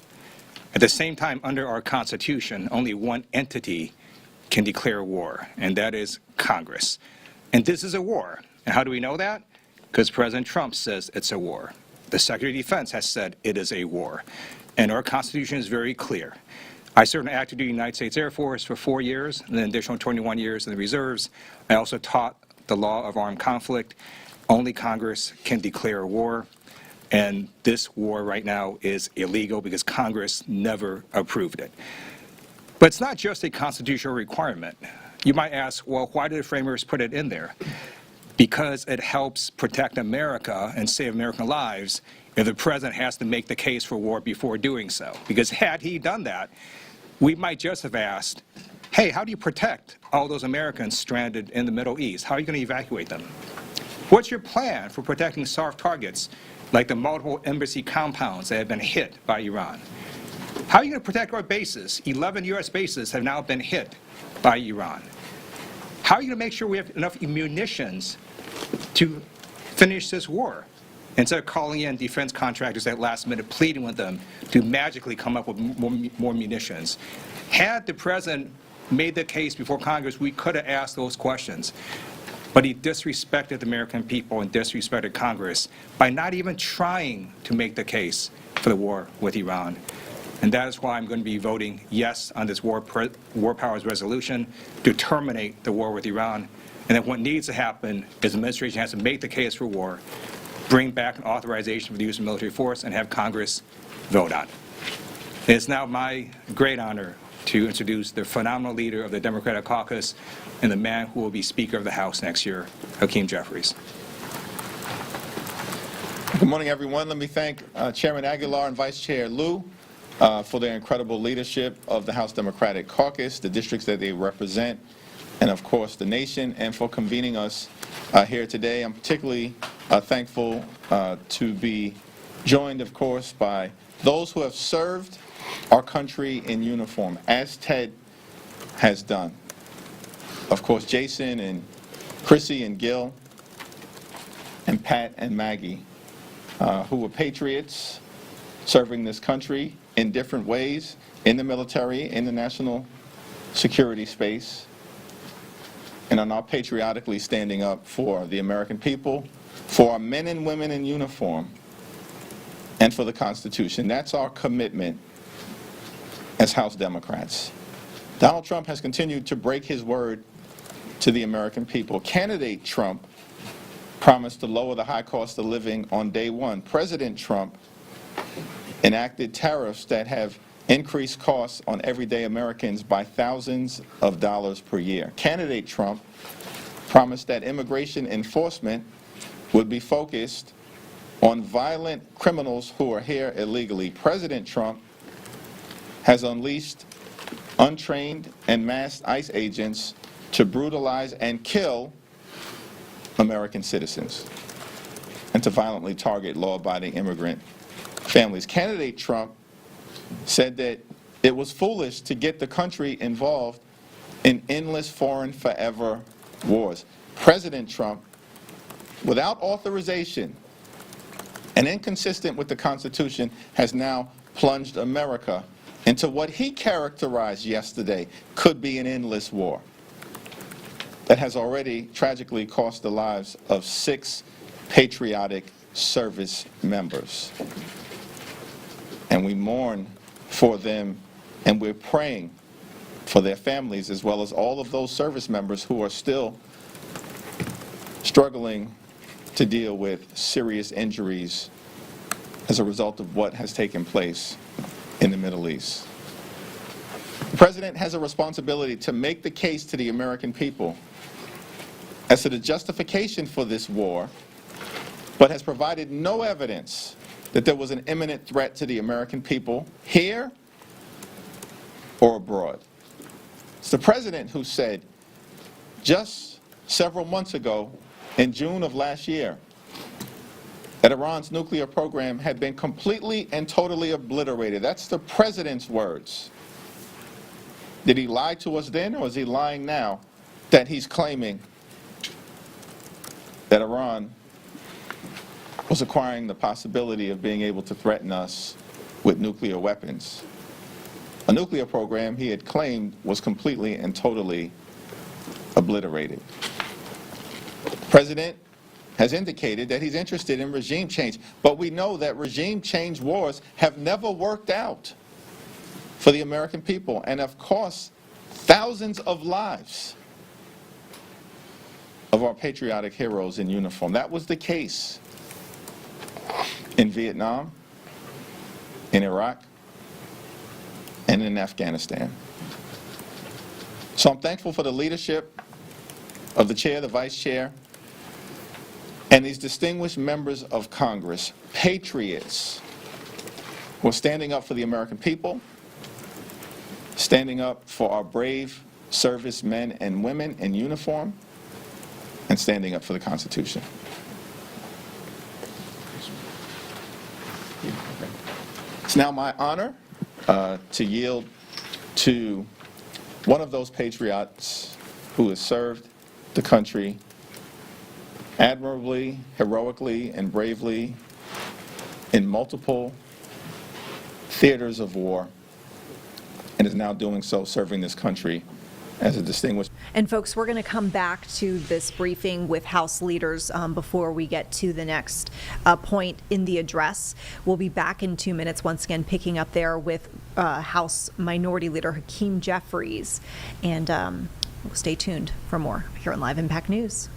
At the same time, under our Constitution, only one entity can declare war, and that is Congress. And this is a war. And how do we know that? Because President Trump says it's a war. The Secretary of Defense has said it is a war. And our Constitution is very clear. I served in active duty United States Air Force for 4 years, and an additional 21 years in the reserves. I also taught the law of armed conflict. Only Congress can declare war. And this war right now is illegal because Congress never approved it. But it's not just a constitutional requirement. You might ask, well, why did the framers put it in there? Because it helps protect America and save American lives if the president has to make the case for war before doing so. Because had he done that, we might just have asked, hey, how do you protect all those Americans stranded in the Middle East? How are you going to evacuate them? What's your plan for protecting soft targets like the multiple embassy compounds that have been hit by Iran? How are you going to protect our bases? 11 U.S. bases have now been hit by Iran. How are you going to make sure we have enough munitions to finish this war? Instead of calling in defense contractors at last minute, pleading with them to magically come up with more munitions. Had the president made the case before Congress, we could have asked those questions. But he disrespected the American people and disrespected Congress by not even trying to make the case for the war with Iran. And that is why I'm going to be voting yes on this war powers resolution to terminate the war with Iran. And that what needs to happen is the administration has to make the case for war, bring back an authorization for the use of military force and have Congress vote on it. It's now my great honor to introduce the phenomenal leader of the Democratic caucus and the man who will be Speaker of the House next year, Hakeem Jeffries. Good morning, everyone. Let me thank Chairman Aguilar and Vice Chair Liu for their incredible leadership of the House Democratic Caucus, the districts that they represent, and of course the nation, and for convening us here today. I'm particularly thankful to be joined, of course, by those who have served our country in uniform, as Ted has done. Of course, Jason and Chrissy and Gil and Pat and Maggie, who were patriots serving this country in different ways, in the military, in the national security space, and are now patriotically standing up for the American people, for our men and women in uniform, and for the Constitution. That's our commitment as House Democrats. Donald Trump has continued to break his word to the American people. Candidate Trump promised to lower the high cost of living on day one. President Trump enacted tariffs that have increased costs on everyday Americans by thousands of dollars per year. Candidate Trump promised that immigration enforcement would be focused on violent criminals who are here illegally. President Trump has unleashed untrained and masked ICE agents to brutalize and kill American citizens and to violently target law-abiding immigrant families. Candidate Trump said that it was foolish to get the country involved in endless foreign forever wars. President Trump, without authorization and inconsistent with the Constitution, has now plunged America into what he characterized yesterday could be an endless war that has already tragically cost the lives of 6 patriotic service members. And we mourn for them, and we're praying for their families, as well as all of those service members who are still struggling to deal with serious injuries as a result of what has taken place in the Middle East. The President has a responsibility to make the case to the American people as to the justification for this war, but has provided no evidence that there was an imminent threat to the American people here or abroad. It's the President who said just several months ago, in June of last year, that Iran's nuclear program had been completely and totally obliterated. That's the President's words. Did he lie to us then, or is he lying now that he's claiming that Iran was acquiring the possibility of being able to threaten us with nuclear weapons? A nuclear program he had claimed was completely and totally obliterated. The President has indicated that he's interested in regime change, but we know that regime change wars have never worked out for the American people and have cost thousands of lives of our patriotic heroes in uniform. That was the case in Vietnam, in Iraq, and in Afghanistan. So I'm thankful for the leadership of the chair, the vice chair, and these distinguished members of Congress, patriots, who are standing up for the American people, standing up for our brave servicemen and women in uniform, and standing up for the Constitution. It's now my honor to yield to one of those patriots who has served the country admirably, heroically, and bravely in multiple theaters of war, and is now doing so, serving this country as a distinguished. And folks, we're going to come back to this briefing with House leaders before we get to the next point in the address. We'll be back in 2 minutes, once again picking up there with House Minority Leader Hakeem Jeffries. And stay tuned for more here on Live Impact News.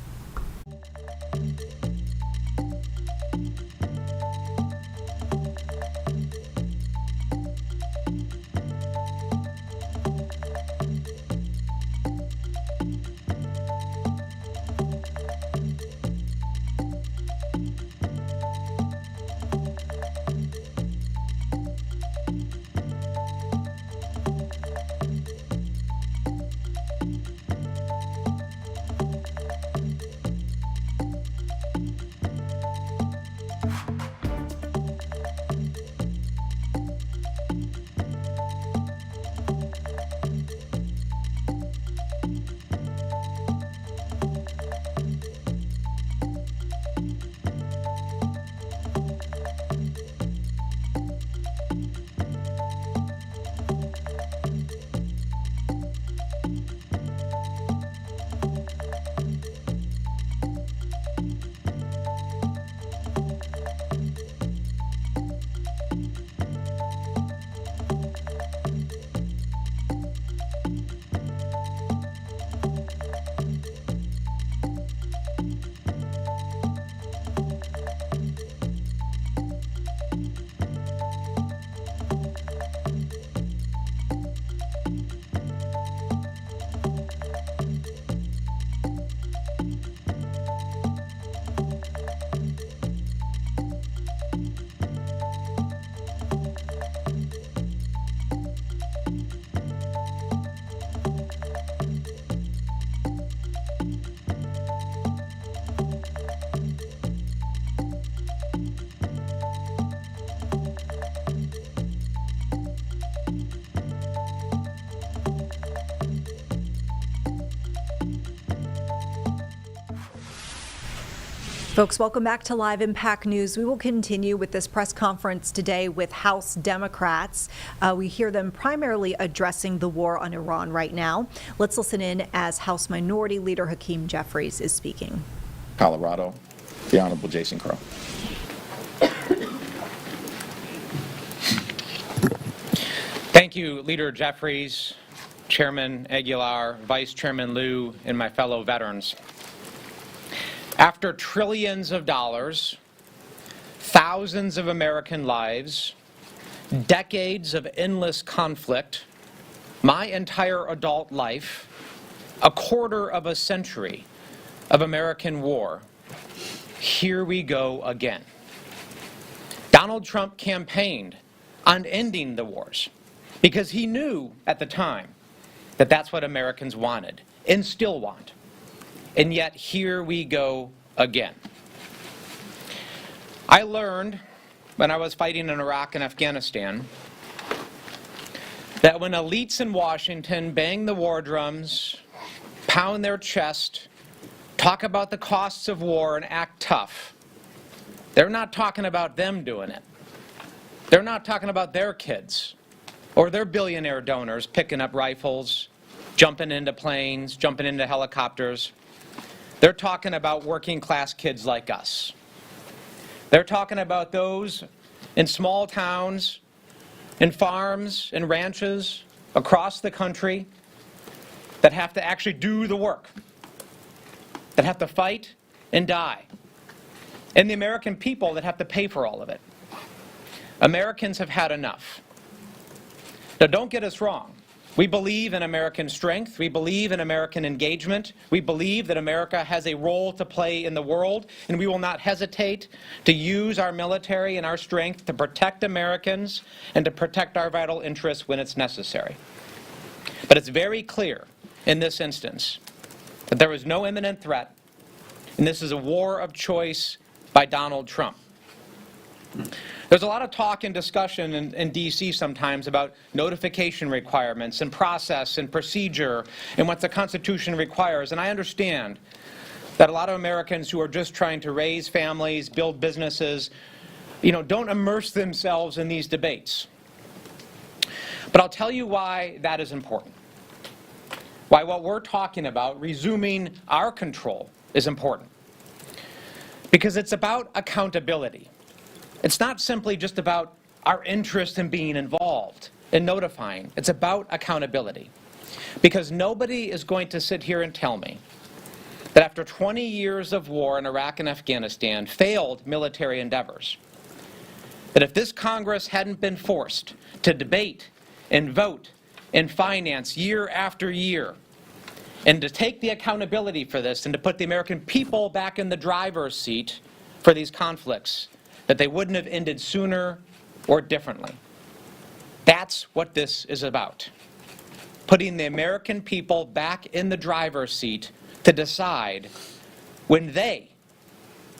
Folks, welcome back to Live Impact News. We will continue with this press conference today with House Democrats. We hear them primarily addressing the war on Iran right now. Let's listen in as House Minority Leader Hakeem Jeffries is speaking. Colorado, the Honorable Jason Crow. Thank you, Leader Jeffries, Chairman Aguilar, Vice Chairman Liu, and my fellow veterans. After trillions of dollars, thousands of American lives, decades of endless conflict, my entire adult life, a quarter of a century of American war, here we go again. Donald Trump campaigned on ending the wars because he knew at the time that that's what Americans wanted and still want. And yet, here we go again. I learned when I was fighting in Iraq and Afghanistan that when elites in Washington bang the war drums, pound their chest, talk about the costs of war and act tough, they're not talking about them doing it. They're not talking about their kids or their billionaire donors picking up rifles, jumping into planes, jumping into helicopters. They're talking about working class kids like us. They're talking about those in small towns, in farms, and ranches across the country that have to actually do the work, that have to fight and die, and the American people that have to pay for all of it. Americans have had enough. Now, don't get us wrong. We believe in American strength. We believe in American engagement. We believe that America has a role to play in the world, and we will not hesitate to use our military and our strength to protect Americans and to protect our vital interests when it's necessary. But it's very clear in this instance that there is no imminent threat, and this is a war of choice by Donald Trump. There's a lot of talk and discussion in D.C. sometimes about notification requirements and process and procedure and what the Constitution requires. And I understand that a lot of Americans who are just trying to raise families, build businesses, don't immerse themselves in these debates. But I'll tell you why that is important. Why what we're talking about, resuming our control, is important. Because it's about accountability. It's not simply just about our interest in being involved and notifying. It's about accountability. Because nobody is going to sit here and tell me that after 20 years of war in Iraq and Afghanistan, failed military endeavors, that if this Congress hadn't been forced to debate and vote and finance year after year, and to take the accountability for this and to put the American people back in the driver's seat for these conflicts, that they wouldn't have ended sooner or differently. That's what this is about. Putting the American people back in the driver's seat to decide when they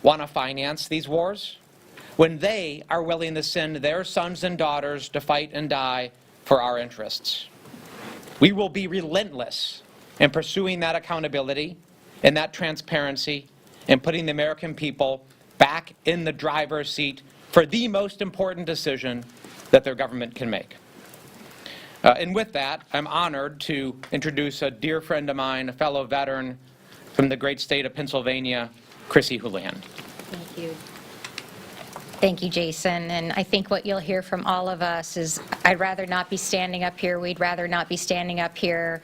want to finance these wars, when they are willing to send their sons and daughters to fight and die for our interests. We will be relentless in pursuing that accountability and that transparency and putting the American people back in the driver's seat for the most important decision that their government can make. And with that, I'm honored to introduce a dear friend of mine, a fellow veteran from the great state of Pennsylvania, Chrissy Houlihan. Thank you. Thank you, Jason. And I think what you'll hear from all of us is I'd rather not be standing up here. We'd rather not be standing up here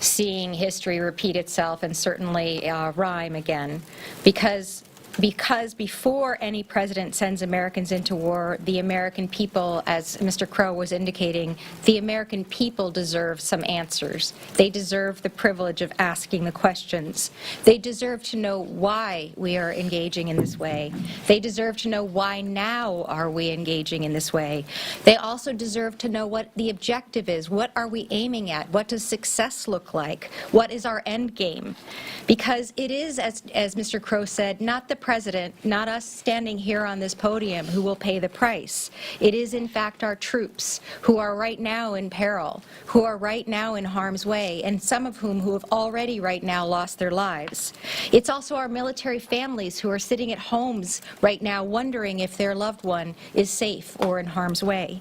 seeing history repeat itself and certainly rhyme again. Because before any president sends Americans into war, the American people, as Mr. Crow was indicating, the American people deserve some answers. They deserve the privilege of asking the questions. They deserve to know why we are engaging in this way. They deserve to know why now are we engaging in this way. They also deserve to know what the objective is. What are we aiming at? What does success look like? What is our end game? Because it is, as Mr. Crow said, not the President, not us standing here on this podium, who will pay the price. It is, in fact, our troops who are right now in peril, who are right now in harm's way, and some of whom who have already right now lost their lives. It's also our military families who are sitting at homes right now wondering if their loved one is safe or in harm's way.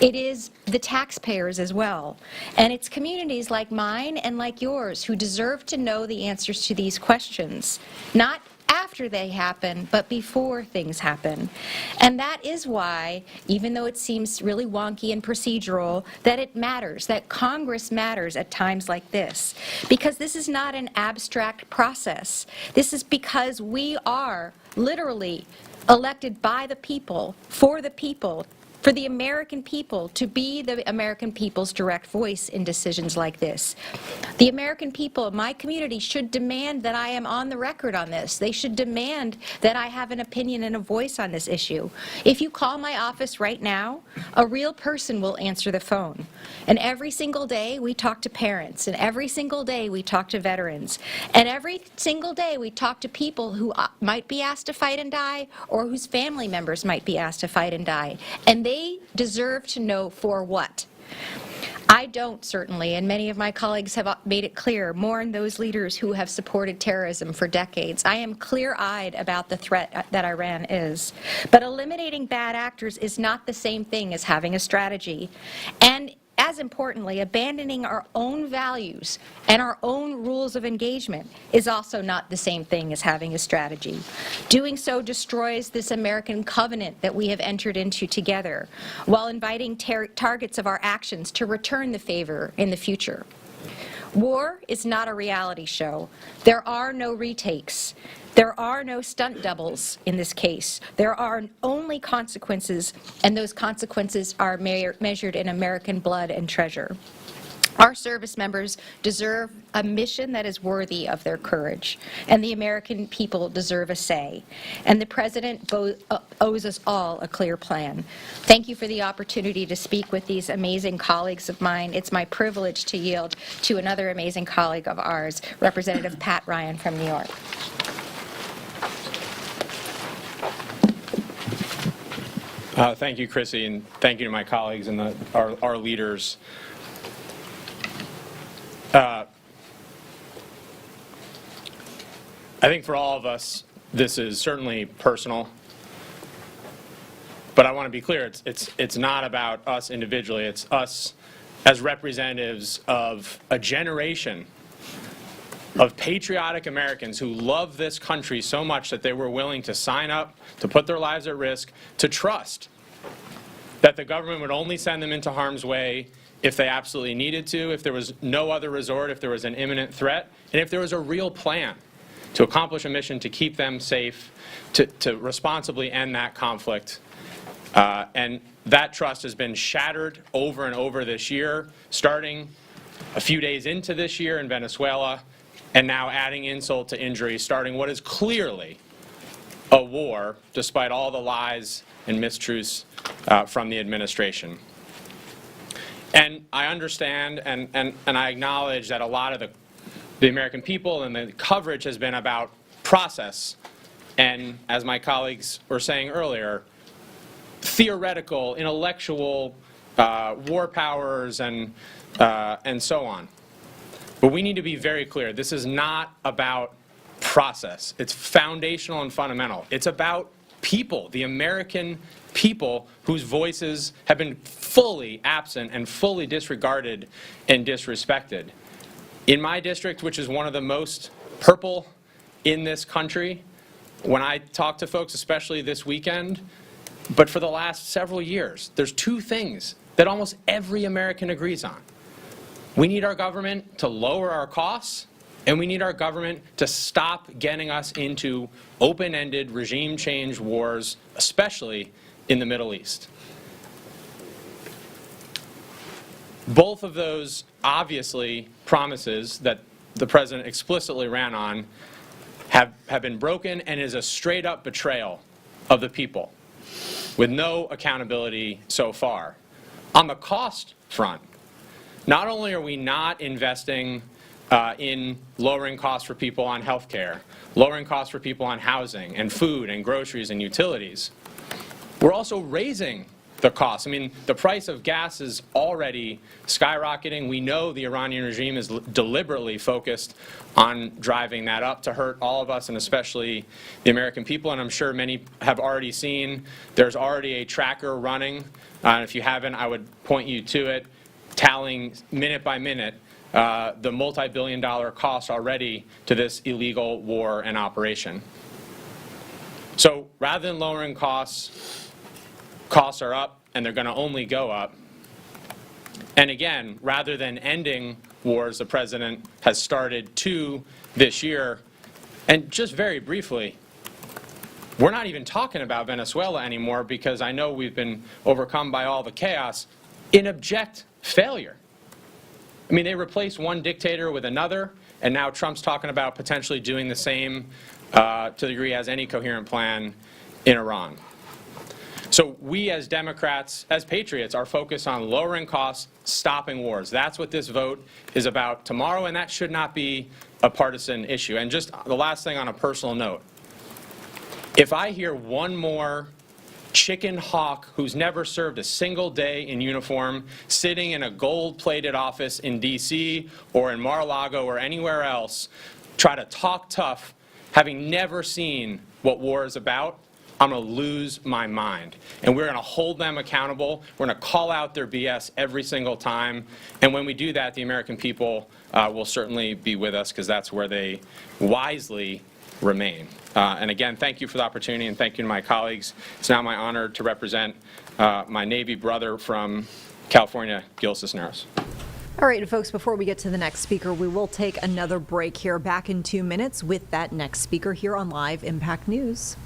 It is the taxpayers as well. And it's communities like mine and like yours who deserve to know the answers to these questions, not after they happen, but before things happen. And that is why, even though it seems really wonky and procedural, that it matters, that Congress matters at times like this. Because this is not an abstract process. This is because we are literally elected by the people, for the American people, to be the American people's direct voice in decisions like this. The American people of my community should demand that I am on the record on this. They should demand that I have an opinion and a voice on this issue. If you call my office right now, a real person will answer the phone. And every single day we talk to parents, and every single day we talk to veterans, and every single day we talk to people who might be asked to fight and die, or whose family members might be asked to fight and die. And they deserve to know for what. I don't, certainly, and many of my colleagues have made it clear, mourn those leaders who have supported terrorism for decades. I am clear-eyed about the threat that Iran is. But eliminating bad actors is not the same thing as having a strategy. And as importantly, abandoning our own values and our own rules of engagement is also not the same thing as having a strategy. Doing so destroys this American covenant that we have entered into together, while inviting targets of our actions to return the favor in the future. War is not a reality show. There are no retakes. There are no stunt doubles in this case. There are only consequences, and those consequences are measured in American blood and treasure. Our service members deserve a mission that is worthy of their courage, and the American people deserve a say. And the President owes us all a clear plan. Thank you for the opportunity to speak with these amazing colleagues of mine. It's my privilege to yield to another amazing colleague of ours, Representative Pat Ryan from New York. Thank you, Chrissy, and thank you to my colleagues and our leaders. I think for all of us, this is certainly personal. But I want to be clear, it's not about us individually. It's us as representatives of a generation of patriotic Americans who love this country so much that they were willing to sign up, to put their lives at risk, to trust that the government would only send them into harm's way if they absolutely needed to, if there was no other resort, if there was an imminent threat, and if there was a real plan to accomplish a mission to keep them safe, to responsibly end that conflict. And that trust has been shattered over and over this year, starting a few days into this year in Venezuela, and now adding insult to injury, starting what is clearly a war, despite all the lies and mistruths from the administration. And I understand and I acknowledge that a lot of the American people and the coverage has been about process, and as my colleagues were saying earlier, theoretical, intellectual war powers and so on. But we need to be very clear. This is not about process. It's foundational and fundamental. It's about people, the American people whose voices have been fully absent and fully disregarded and disrespected. In my district, which is one of the most purple in this country, when I talk to folks, especially this weekend, but for the last several years, there's two things that almost every American agrees on. We need our government to lower our costs, and we need our government to stop getting us into open-ended regime change wars, especially in the Middle East. Both of those, obviously, promises that the President explicitly ran on have been broken, and is a straight-up betrayal of the people, with no accountability so far. On the cost front, not only are we not investing in lowering costs for people on health care, lowering costs for people on housing and food and groceries and utilities. We're also raising the cost. I mean, the price of gas is already skyrocketing. We know the Iranian regime is deliberately focused on driving that up to hurt all of us, and especially the American people. And I'm sure many have already seen there's already a tracker running. If you haven't, I would point you to it, tallying minute by minute the multi-billion-dollar cost already to this illegal war and operation. So rather than lowering costs, costs are up, and they're going to only go up. And again, rather than ending wars, the president has started 2 this year. And just very briefly, we're not even talking about Venezuela anymore because I know we've been overcome by all the chaos in abject failure. I mean, they replaced one dictator with another, and now Trump's talking about potentially doing the same to the degree he has any coherent plan in Iran. So we as Democrats, as patriots, are focused on lowering costs, stopping wars. That's what this vote is about tomorrow, and that should not be a partisan issue. And just the last thing on a personal note, if I hear one more chicken hawk who's never served a single day in uniform sitting in a gold-plated office in D.C. or in Mar-a-Lago or anywhere else try to talk tough, having never seen what war is about, I'm going to lose my mind. And we're going to hold them accountable. We're going to call out their BS every single time. And when we do that, the American people will certainly be with us because that's where they wisely remain. And again, thank you for the opportunity, and thank you to my colleagues. It's now my honor to represent my Navy brother from California, Gil Cisneros. All right, folks, before we get to the next speaker, we will take another break here. Back in 2 minutes with that next speaker here on Live Impact News.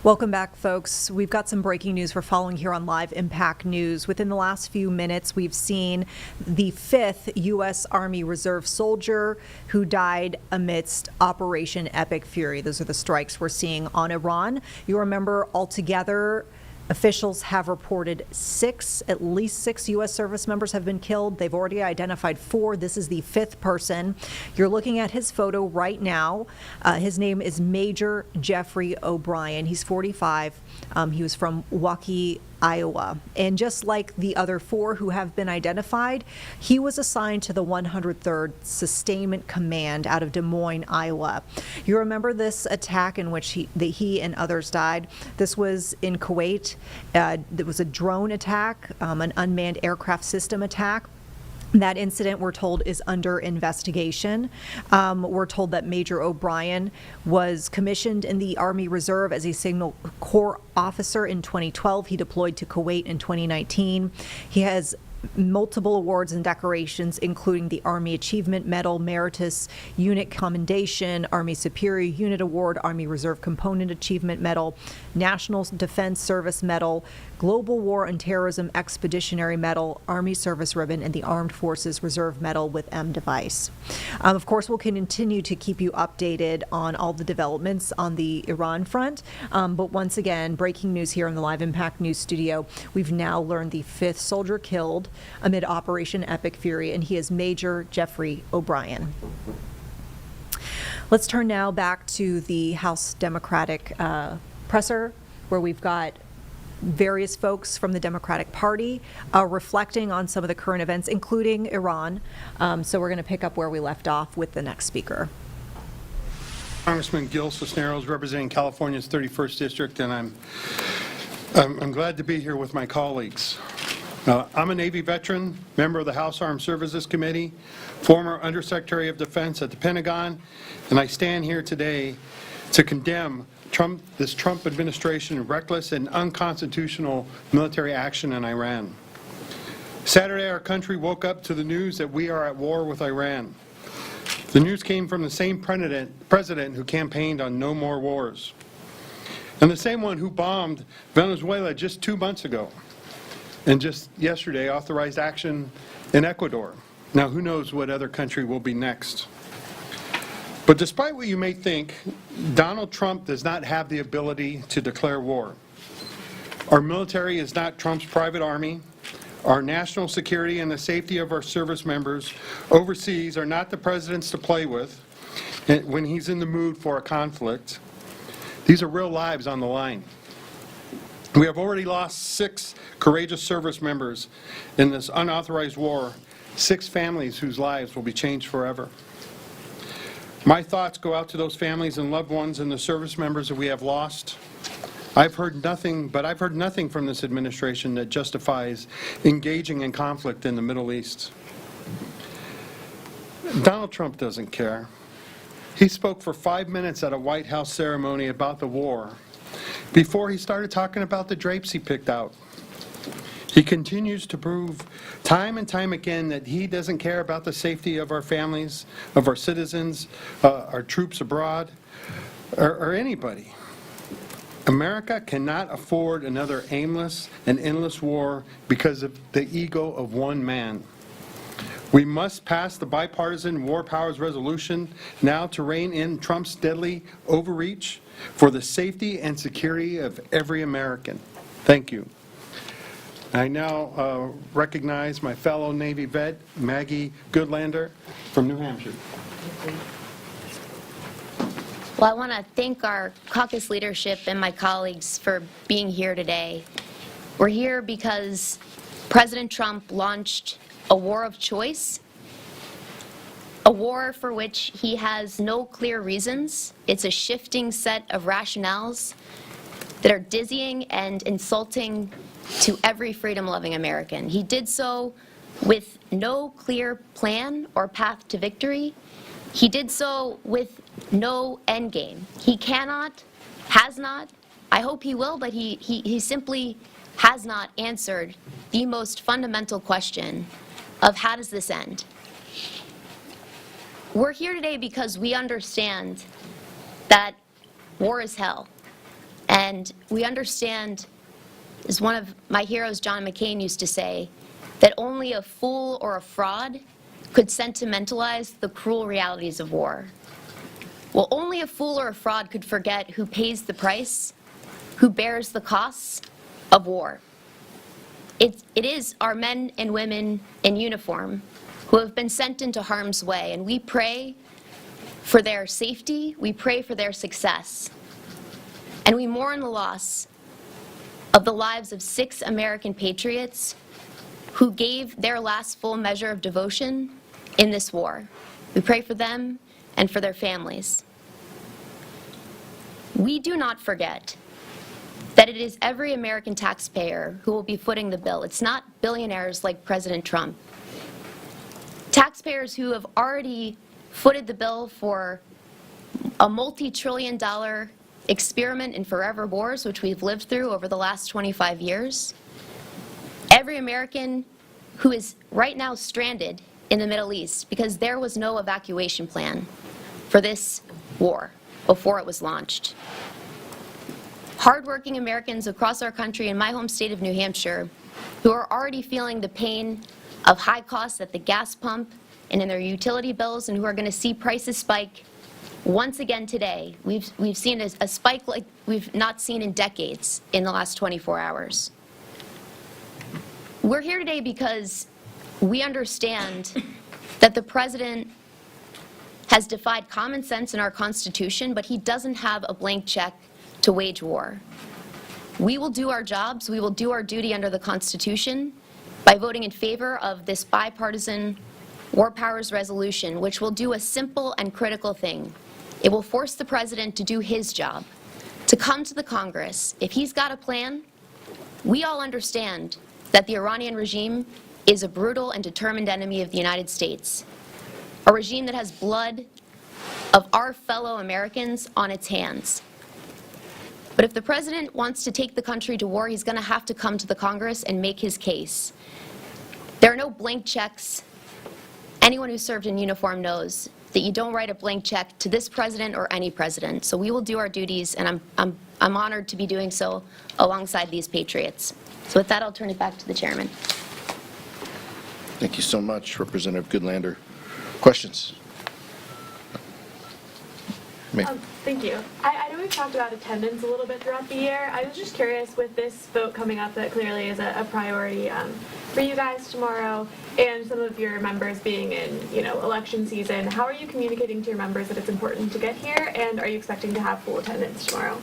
Welcome back, folks. We've got some breaking news we're following here on Live Impact News. Within the last few minutes, we've seen the 5th U.S. Army Reserve soldier who died amidst Operation Epic Fury. Those are the strikes we're seeing on Iran. You remember, altogether, officials have reported at least six U.S. service members have been killed. They've already identified 4. This is the 5th person. You're looking at his photo right now. His name is Major Jeffrey O'Brien. He's 45. He was from Waukee, Iowa. And just like the other 4 who have been identified, he was assigned to the 103rd Sustainment Command out of Des Moines, Iowa. You remember this attack in which he and others died? This was in Kuwait. There was a drone attack, an unmanned aircraft system attack. That incident, we're told, is under investigation. We're told that Major O'Brien was commissioned in the Army Reserve as a Signal Corps officer in 2012. He deployed to Kuwait in 2019. He has multiple awards and decorations, including the Army Achievement Medal, Meritus Unit Commendation, Army Superior Unit Award, Army Reserve Component Achievement Medal, National Defense Service Medal, Global War and Terrorism Expeditionary Medal, Army Service Ribbon, and the Armed Forces Reserve Medal with M device. Of course, we'll continue to keep you updated on all the developments on the Iran front. But once again, breaking news here in the Live Impact News studio. We've now learned the 5th soldier killed amid Operation Epic Fury, and he is Major Jeffrey O'Brien. Let's turn now back to the House Democratic presser, where we've got various folks from the Democratic Party reflecting on some of the current events, including Iran. So we're going to pick up where we left off with the next speaker. Congressman Gil Cisneros, representing California's 31st District, and I'm glad to be here with my colleagues. I'm a Navy veteran, member of the House Armed Services Committee, former Undersecretary of Defense at the Pentagon, and I stand here today to condemn this Trump administration's reckless and unconstitutional military action in Iran. Saturday, our country woke up to the news that we are at war with Iran. The news came from the same president who campaigned on no more wars, and the same one who bombed Venezuela just 2 months ago, and just yesterday authorized action in Ecuador. Now, who knows what other country will be next? But despite what you may think, Donald Trump does not have the ability to declare war. Our military is not Trump's private army. Our national security and the safety of our service members overseas are not the president's to play with when he's in the mood for a conflict. These are real lives on the line. We have already lost 6 courageous service members in this unauthorized war, 6 families whose lives will be changed forever. My thoughts go out to those families and loved ones and the service members that we have lost. I've heard nothing from this administration that justifies engaging in conflict in the Middle East. Donald Trump doesn't care. He spoke for 5 minutes at a White House ceremony about the war before he started talking about the drapes he picked out. He continues to prove time and time again that he doesn't care about the safety of our families, of our citizens, our troops abroad, or anybody. America cannot afford another aimless and endless war because of the ego of one man. We must pass the bipartisan War Powers Resolution now to rein in Trump's deadly overreach for the safety and security of every American. Thank you. I now recognize my fellow Navy vet, Maggie Goodlander from New Hampshire. Well, I want to thank our caucus leadership and my colleagues for being here today. We're here because President Trump launched a war of choice, a war for which he has no clear reasons. It's a shifting set of rationales that are dizzying and insulting to every freedom-loving American. He did so with no clear plan or path to victory. He did so with no end game. He cannot, has not, I hope he will, but he simply has not answered the most fundamental question of how does this end? We're here today because we understand that war is hell. And we understand, as one of my heroes, John McCain, used to say, that only a fool or a fraud could sentimentalize the cruel realities of war. Well, only a fool or a fraud could forget who pays the price, who bears the costs of war. It is our men and women in uniform who have been sent into harm's way, and we pray for their safety, we pray for their success, and we mourn the loss of the lives of 6 American patriots who gave their last full measure of devotion in this war. We pray for them and for their families. We do not forget that it is every American taxpayer who will be footing the bill. It's not billionaires like President Trump. taxpayers who have already footed the bill for a multi-trillion-dollar experiment in forever wars, which we've lived through over the last 25 years. Every American who is right now stranded in the Middle East because there was no evacuation plan for this war before it was launched. Hardworking Americans across our country in my home state of New Hampshire who are already feeling the pain of high costs at the gas pump and in their utility bills, and who are going to see prices spike once again today. We've seen a spike like we've not seen in decades in the last 24 hours. We're here today because we understand that the president has defied common sense in our Constitution, but he doesn't have a blank check to wage war. We will do our jobs, we will do our duty under the Constitution by voting in favor of this bipartisan War Powers Resolution, which will do a simple and critical thing. It will force the president to do his job, to come to the Congress. If he's got a plan, we all understand that the Iranian regime is a brutal and determined enemy of the United States, a regime that has blood of our fellow Americans on its hands. But if the president wants to take the country to war, he's going to have to come to the Congress and make his case. There are no blank checks. Anyone who served in uniform knows that you don't write a blank check to this president or any president. So we will do our duties, and I'm honored to be doing so alongside these patriots. So with that, I'll turn it back to the chairman. Thank you so much, Representative Goodlander. Questions? Thank you. I know we've talked about attendance a little bit throughout the year. I was just curious, with this vote coming up that clearly is a priority for you guys tomorrow, and some of your members being in, election season, how are you communicating to your members that it's important to get here, and are you expecting to have full attendance tomorrow?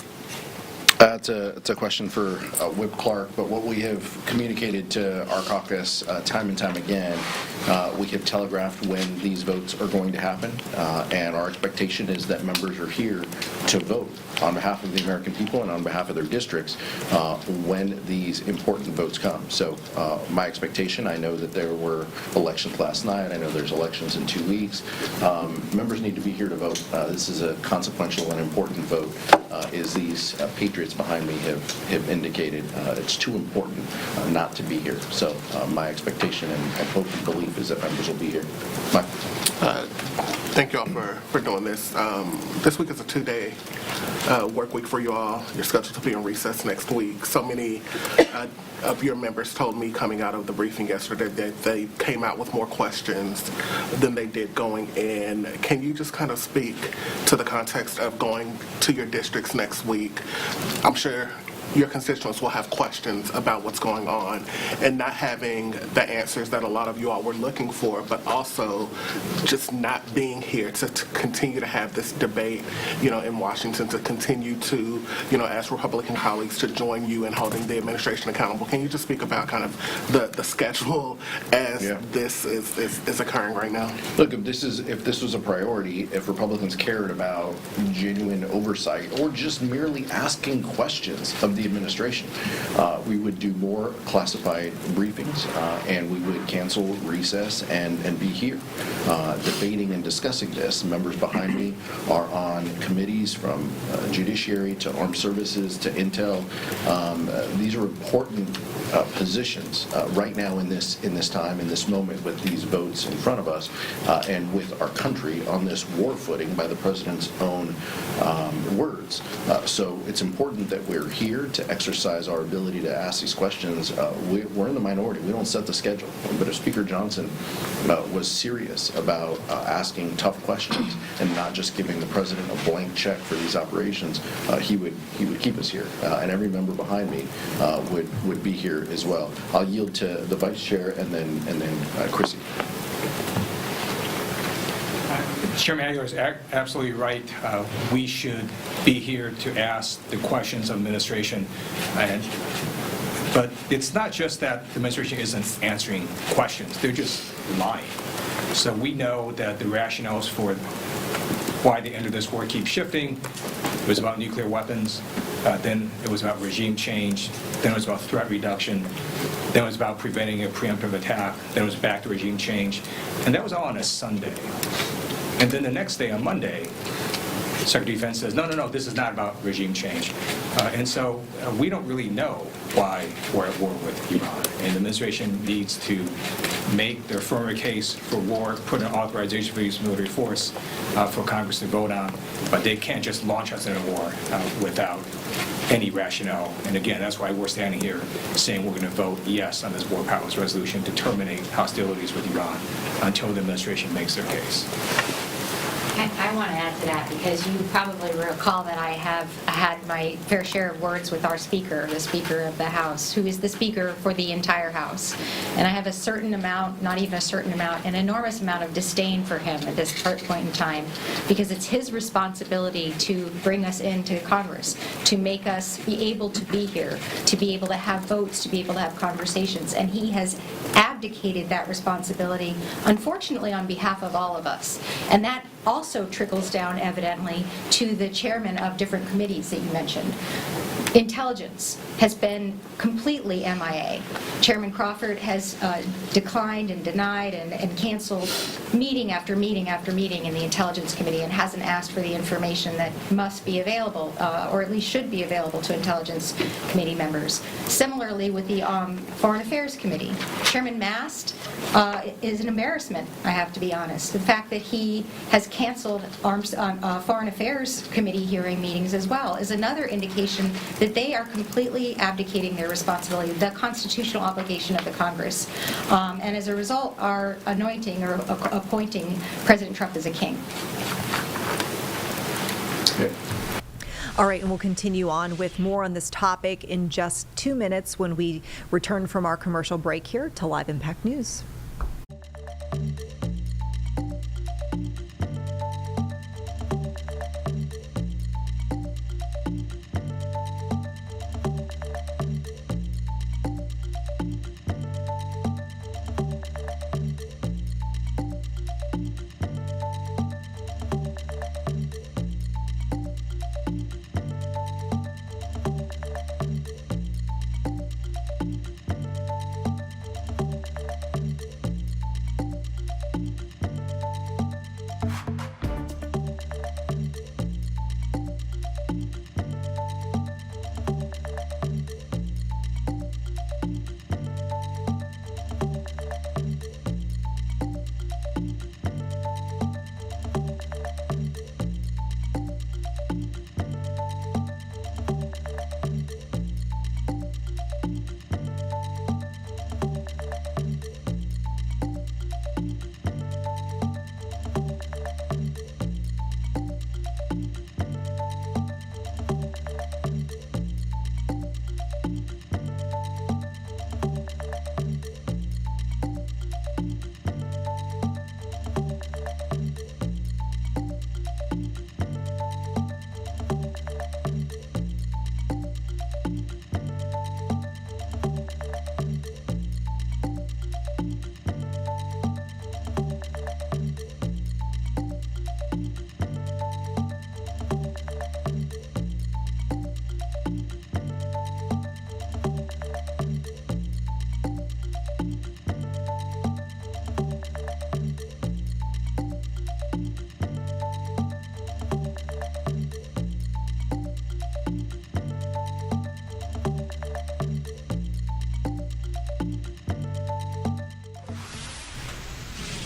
It's a question for Whip Clark, but what we have communicated to our caucus time and time again, we have telegraphed when these votes are going to happen, and our expectation is that members are here to vote on behalf of the American people and on behalf of their districts when these important votes come. So my expectation, I know that there were elections last night, I know there's elections in 2 weeks. Members need to be here to vote. This is a consequential and important vote, as these patriots behind me have indicated. It's too important not to be here. So my expectation and hope and belief is that members will be here. Mike. Thank you all for doing this. This week is a 2-day work week for you all. You're scheduled to be in recess next week. So many of your members told me coming out of the briefing yesterday that they came out with more questions than they did going in. Can you just kind of speak to the context of going to your districts next week? I'm sure your constituents will have questions about what's going on and not having the answers that a lot of you all were looking for, but also just not being here to continue to have this debate, in Washington, to continue to, ask Republican colleagues to join you in holding the administration accountable. Can you just speak about kind of the schedule as this is occurring right now? Look, if this was a priority, if Republicans cared about genuine oversight or just merely asking questions of the administration, we would do more classified briefings, and we would cancel recess and be here debating and discussing this. Members behind me are on committees from Judiciary to Armed Services to Intel. These are important positions right now in this time, in this moment, with these votes in front of us, and with our country on this war footing by the president's own words. So it's important that we're here to exercise our ability to ask these questions. We're in the minority. We don't set the schedule. But if Speaker Johnson was serious about asking tough questions and not just giving the president a blank check for these operations, he would keep us here. And every member behind me would be here as well. I'll yield to the vice chair and then Chrissy. Chairman Aguilar is absolutely right. We should be here to ask the questions of administration. But it's not just that the administration isn't answering questions. They're just lying. So we know that the rationales for why they entered this war keep shifting. It was about nuclear weapons. then it was about regime change, then it was about threat reduction, then it was about preventing a preemptive attack, then it was back to regime change, and that was all on a Sunday. And then the next day, on Monday, Secretary of Defense says, no, this is not about regime change. And so we don't really know why we're at war with Iran. And the administration needs to make their firmer case for war, put an authorization for use of military force for Congress to vote on, but they can't just launch us into war without any rationale. And again, that's why we're standing here saying we're going to vote yes on this war powers resolution to terminate hostilities with Iran until the administration makes their case. I want to add to that because you probably recall that I have had my fair share of words with our Speaker, the Speaker of the House, who is the Speaker for the entire House. And I have a certain amount, not even a certain amount, an enormous amount of disdain for him at this point in time because it's his responsibility to bring us into Congress, to make us be able to be here, to be able to have votes, to be able to have conversations. And he has abdicated that responsibility, unfortunately, on behalf of all of us. And that also trickles down, evidently, to the chairman of different committees that you mentioned. Intelligence has been completely MIA. Chairman Crawford has declined and denied and canceled meeting after meeting after meeting in the Intelligence Committee and hasn't asked for the information that must be available, or at least should be available to Intelligence Committee members. Similarly, with the Foreign Affairs Committee, Chairman Mast is an embarrassment, I have to be honest. The fact that he has canceled Foreign Affairs Committee hearing meetings as well is another indication that they are completely abdicating their responsibility, the constitutional obligation of the Congress, and as a result are anointing or appointing President Trump as a king. All right, and we'll continue on with more on this topic in just 2 minutes when we return from our commercial break here to Live Impact News.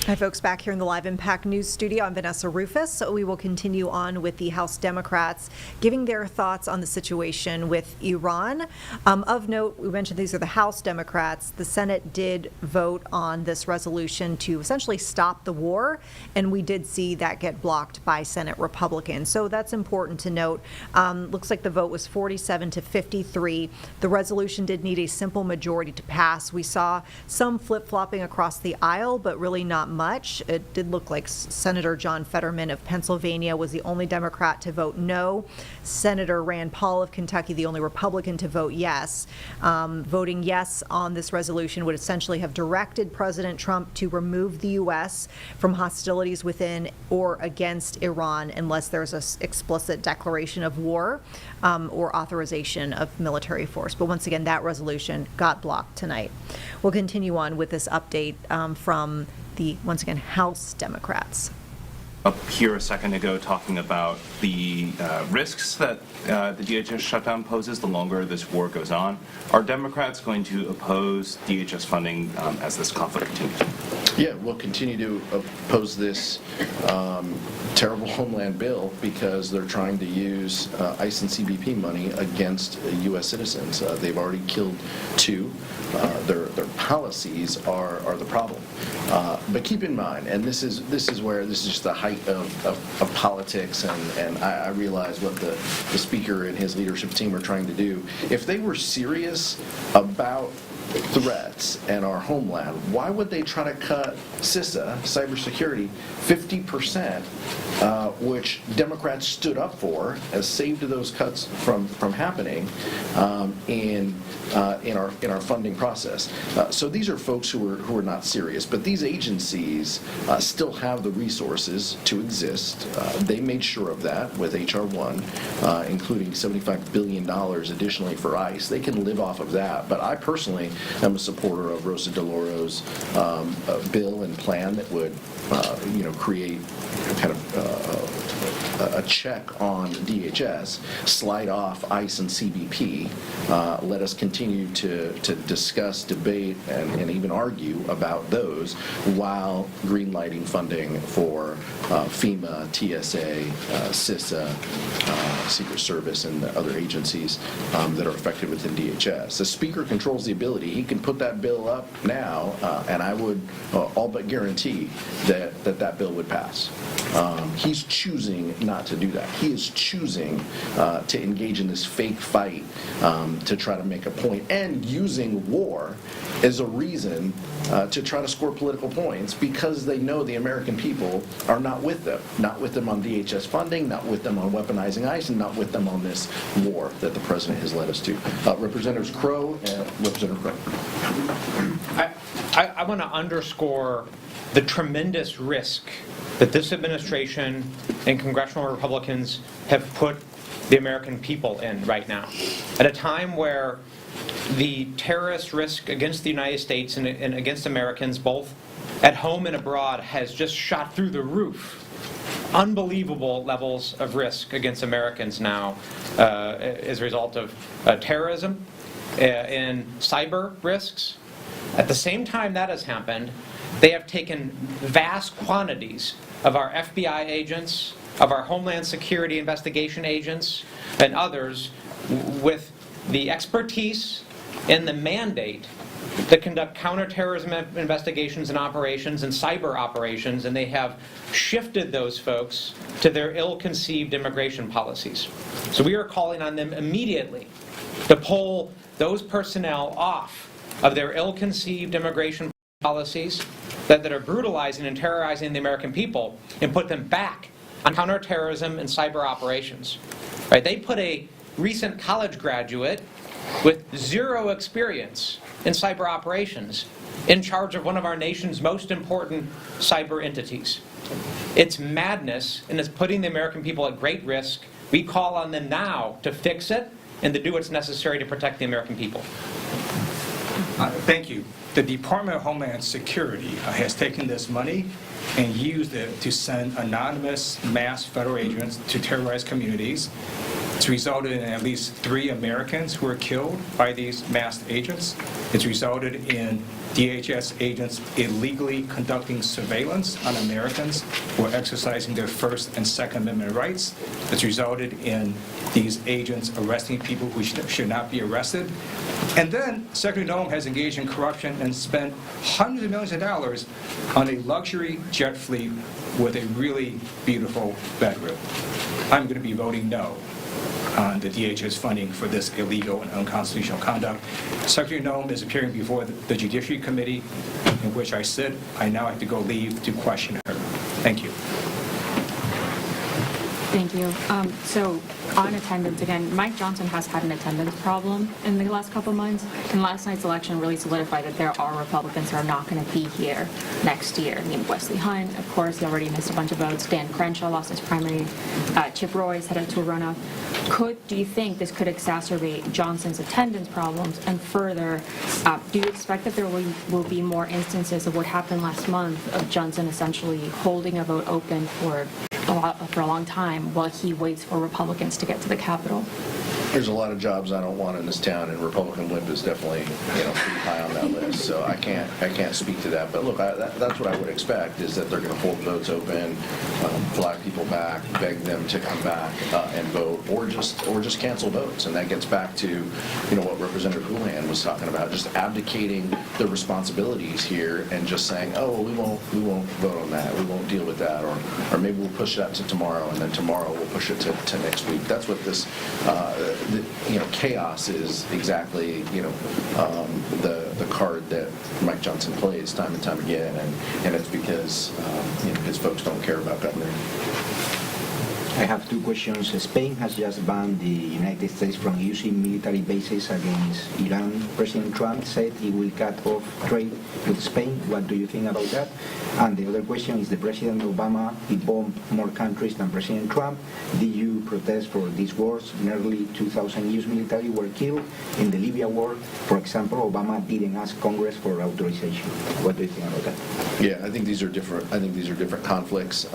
Hi, folks, back here in the Live Impact News studio. I'm Vanessa Rufus. So we will continue on with the House Democrats giving their thoughts on the situation with Iran. Of note, we mentioned these are the House Democrats. The Senate did vote on this resolution to essentially stop the war, and we did see that get blocked by Senate Republicans. So that's important to note. Looks like the vote was 47 to 53. The resolution did need a simple majority to pass. We saw some flip-flopping across the aisle, but really not much. It did look like Senator John Fetterman of Pennsylvania was the only Democrat to vote no. Senator Rand Paul of Kentucky, the only Republican to vote yes. Voting yes on this resolution would essentially have directed President Trump to remove the U.S. from hostilities within or against Iran unless there's an explicit declaration of war or authorization of military force. But once again, that resolution got blocked tonight. We'll continue on with this update from the, once again, House Democrats. Up here a second ago talking about the risks that the DHS shutdown poses the longer this war goes on. Are Democrats going to oppose DHS funding as this conflict continues? Yeah, we'll continue to oppose this terrible homeland bill because they're trying to use ICE and CBP money against U.S. citizens. They've already killed 2. Their policies are the problem. But keep in mind, and this is just the height of politics, and I realize what the Speaker and his leadership team are trying to do. If they were serious about threats and our homeland, why would they try to cut CISA, cybersecurity, 50%, which Democrats stood up for, as saved those cuts from happening in our funding process. So these are folks who are not serious, but these agencies still have the resources to exist. They made sure of that with H.R. 1, including $75 billion additionally for ICE. They can live off of that, but I personally am a supporter of Rosa DeLauro's bill and plan that would create kind of a check on DHS, slide off ICE and CBP, let us continue to discuss, debate, and even argue about those while greenlighting funding for FEMA, TSA, CISA, Secret Service, and the other agencies that are affected within DHS. The Speaker controls the ability. He can put that bill up now, and I would all but guarantee that bill would pass. He's choosing not to do that. He is choosing to engage in this fake fight to try to make a point, and using war as a reason to try to score political points because they know the American people are not with them on DHS funding, not with them on weaponizing ICE, and not with them on this war that the president has led us to. Representatives Crow and Representative Crow. I want to underscore the tremendous risk that this administration and congressional Republicans have put the American people in right now. At a time where the terrorist risk against the United States and against Americans, both at home and abroad, has just shot through the roof. Unbelievable levels of risk against Americans now as a result of terrorism and cyber risks. At the same time that has happened, they have taken vast quantities of our FBI agents, of our Homeland Security investigation agents, and others with the expertise and the mandate to conduct counterterrorism investigations and operations and cyber operations, and they have shifted those folks to their ill-conceived immigration policies. So we are calling on them immediately to pull those personnel off of their ill-conceived immigration policies that are brutalizing and terrorizing the American people and put them back on counterterrorism and cyber operations. Right? They put a recent college graduate with zero experience in cyber operations in charge of one of our nation's most important cyber entities. It's madness, and it's putting the American people at great risk. We call on them now to fix it and to do what's necessary to protect the American people. Thank you. The Department of Homeland Security has taken this money and used it to send anonymous mass federal agents to terrorize communities. It's resulted in at least 3 Americans who were killed by these masked agents. It's resulted in DHS agents illegally conducting surveillance on Americans who are exercising their First and Second Amendment rights. It's resulted in these agents arresting people who should not be arrested. And then Secretary Noem has engaged in corruption and spent hundreds of millions of dollars on a luxury jet fleet with a really beautiful bedroom. I'm going to be voting no on the DHS funding for this illegal and unconstitutional conduct. Secretary Noem is appearing before the Judiciary Committee in which I sit, I now have to go leave to question her. Thank you. Thank you. So on attendance, again, Mike Johnson has had an attendance problem in the last couple months, and last night's election really solidified that there are Republicans who are not going to be here next year. I mean, Wesley Hunt, of course, he already missed a bunch of votes. Dan Crenshaw lost his primary. Chip Roy is headed to a runoff. Do you think this could exacerbate Johnson's attendance problems? And further, do you expect that there will be more instances of what happened last month of Johnson essentially holding a vote open for a long time while he waits for Republicans to get to the Capitol? There's a lot of jobs I don't want in this town, and Republican whip is definitely, pretty high on that list. So I can't speak to that. But look, that's what I would expect, is that they're going to hold votes open, flag people back, beg them to come back and vote, or just cancel votes. And that gets back to, what Representative Houlihan was talking about, just abdicating the responsibilities here and just saying, oh, well, we won't vote on that, we won't deal with that, or maybe we'll push that to tomorrow, and then tomorrow we'll push it to next week. That's what this. Chaos is exactly, the card that Mike Johnson plays time and time again, and it's because his folks don't care about governing. I have two questions. Spain has just banned the United States from using military bases against Iran. President Trump said he will cut off trade with Spain. What do you think about that? And the other question is, the President Obama, he bombed more countries than President Trump. Did you protest for these wars? Nearly 2,000 U.S. military were killed in the Libya war. For example, Obama didn't ask Congress for authorization. What do you think about that? Yeah, I think these are different conflicts.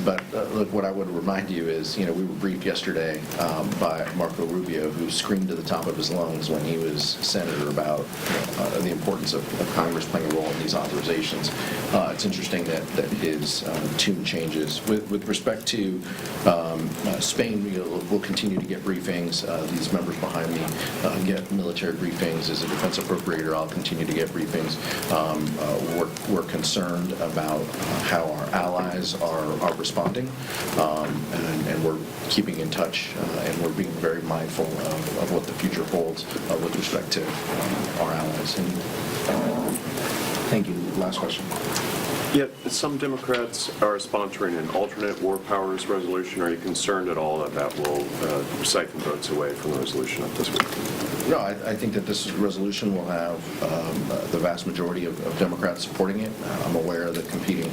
But look, what I would remind you is, we were briefed yesterday by Marco Rubio, who screamed to the top of his lungs when he was senator about the importance of Congress playing a role in these authorizations. It's interesting that his tune changes. With respect to Spain, we'll continue to get briefings. These members behind me get military briefings. As a defense appropriator, I'll continue to get briefings. We're concerned about how our allies are responding, and we're keeping in touch, and we're being very mindful of what the future holds with respect to our allies. Thank you. Last question. Yet, some Democrats are sponsoring an alternate war powers resolution. Are you concerned at all that will siphon votes away from the resolution of this week? No, I think that this resolution will have the vast majority of Democrats supporting it. I'm aware of the competing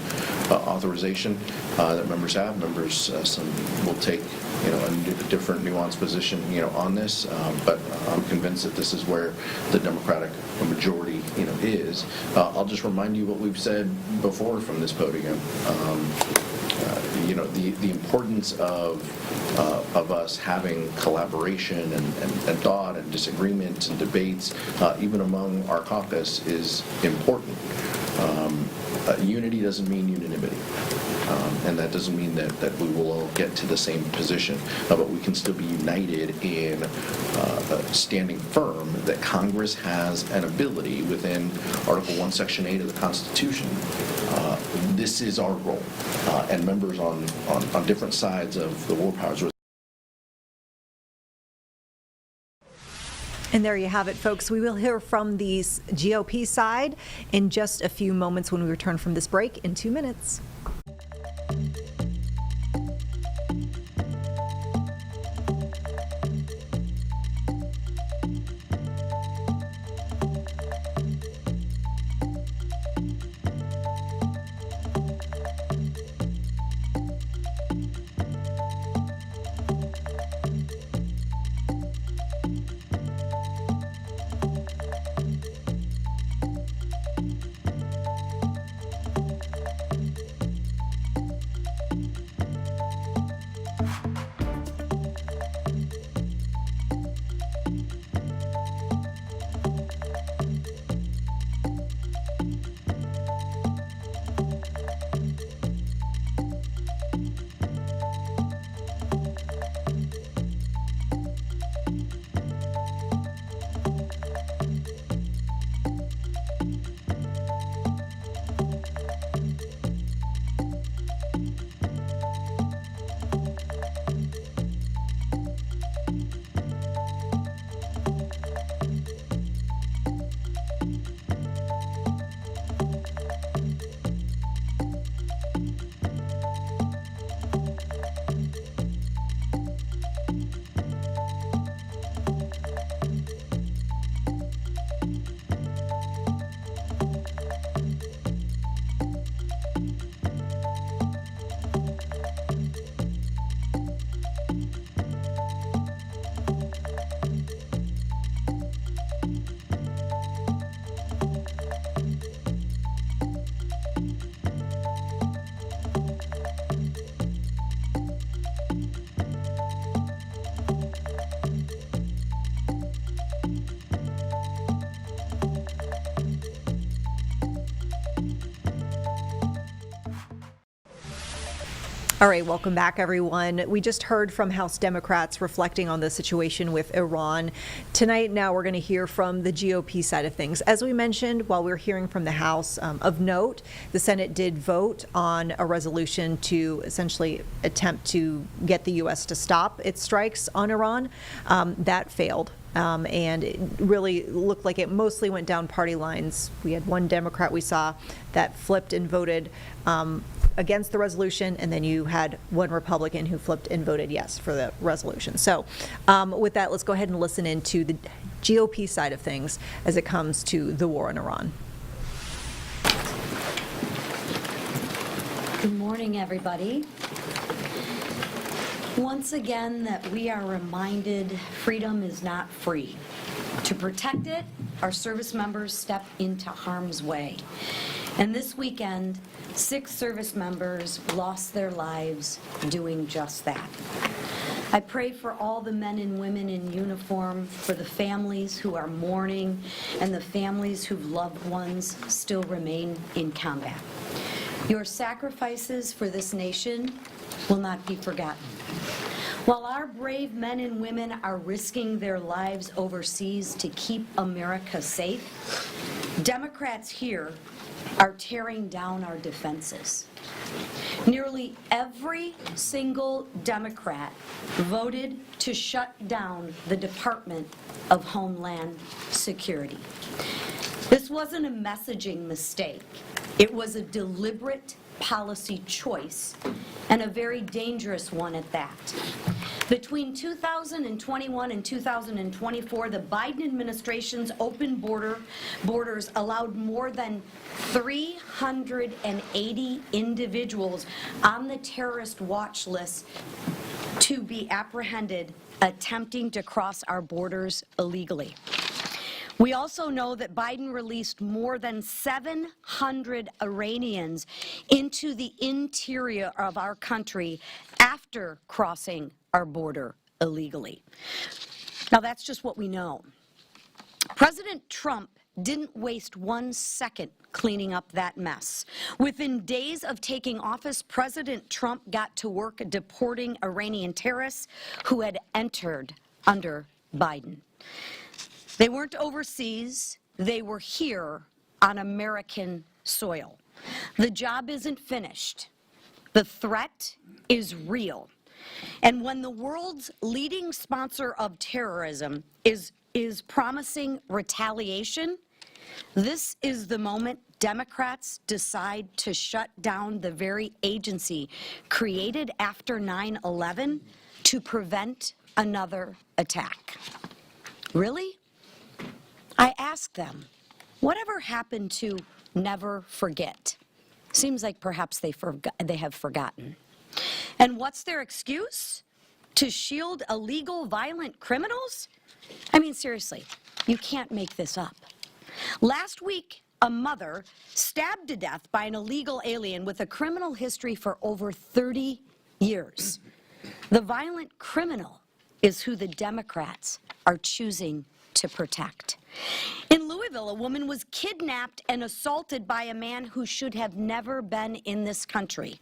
authorization that members have. Some will take a different nuanced position on this, but I'm convinced that this is where the Democratic majority is. I'll just remind you what we've said before from this podium. The importance of us having collaboration and thought and disagreement and debates, even among our caucus, is important. Unity doesn't mean unanimity. And that doesn't mean that we will all get to the same position, but we can still be united in standing firm that Congress has an ability within Article 1, Section 8 of the Constitution. This is our role, and members on different sides of the war powers. And there you have it, folks. We will hear from the GOP side in just a few moments when we return from this break in 2 minutes. All right, welcome back, everyone. We just heard from House Democrats reflecting on the situation with Iran. Tonight, now we're going to hear from the GOP side of things. As we mentioned, while we were hearing from the House, of note, the Senate did vote on a resolution to essentially attempt to get the U.S. to stop its strikes on Iran. That failed. And it really looked like it mostly went down party lines. We had one Democrat we saw that flipped and voted against the resolution, and then you had one Republican who flipped and voted yes for the resolution. So with that, let's go ahead and listen into the GOP side of things as it comes to the war in Iran. Good morning, everybody. Once again, that we are reminded freedom is not free. To protect it, our service members step into harm's way. And this weekend, 6 service members lost their lives doing just that. I pray for all the men and women in uniform, for the families who are mourning, and the families whose loved ones still remain in combat. Your sacrifices for this nation will not be forgotten. While our brave men and women are risking their lives overseas to keep America safe, Democrats here are tearing down our defenses. Nearly every single Democrat voted to shut down the Department of Homeland Security. This wasn't a messaging mistake. It was a deliberate policy choice, and a very dangerous one at that. Between 2021 and 2024, the Biden administration's open borders allowed more than 380 individuals on the terrorist watch list to be apprehended attempting to cross our borders illegally. We also know that Biden released more than 700 Iranians into the interior of our country after crossing our border illegally. Now, that's just what we know. President Trump didn't waste 1 second cleaning up that mess. Within days of taking office, President Trump got to work deporting Iranian terrorists who had entered under Biden. They weren't overseas, they were here on American soil. The job isn't finished. The threat is real. And when the world's leading sponsor of terrorism is promising retaliation, this is the moment Democrats decide to shut down the very agency created after 9/11 to prevent another attack. Really? I asked them, whatever happened to never forget? Seems like perhaps they have forgotten. And what's their excuse? To shield illegal violent criminals? I mean, seriously, you can't make this up. Last week, a mother stabbed to death by an illegal alien with a criminal history for over 30 years. The violent criminal is who the Democrats are choosing to protect. In Louisville, a woman was kidnapped and assaulted by a man who should have never been in this country.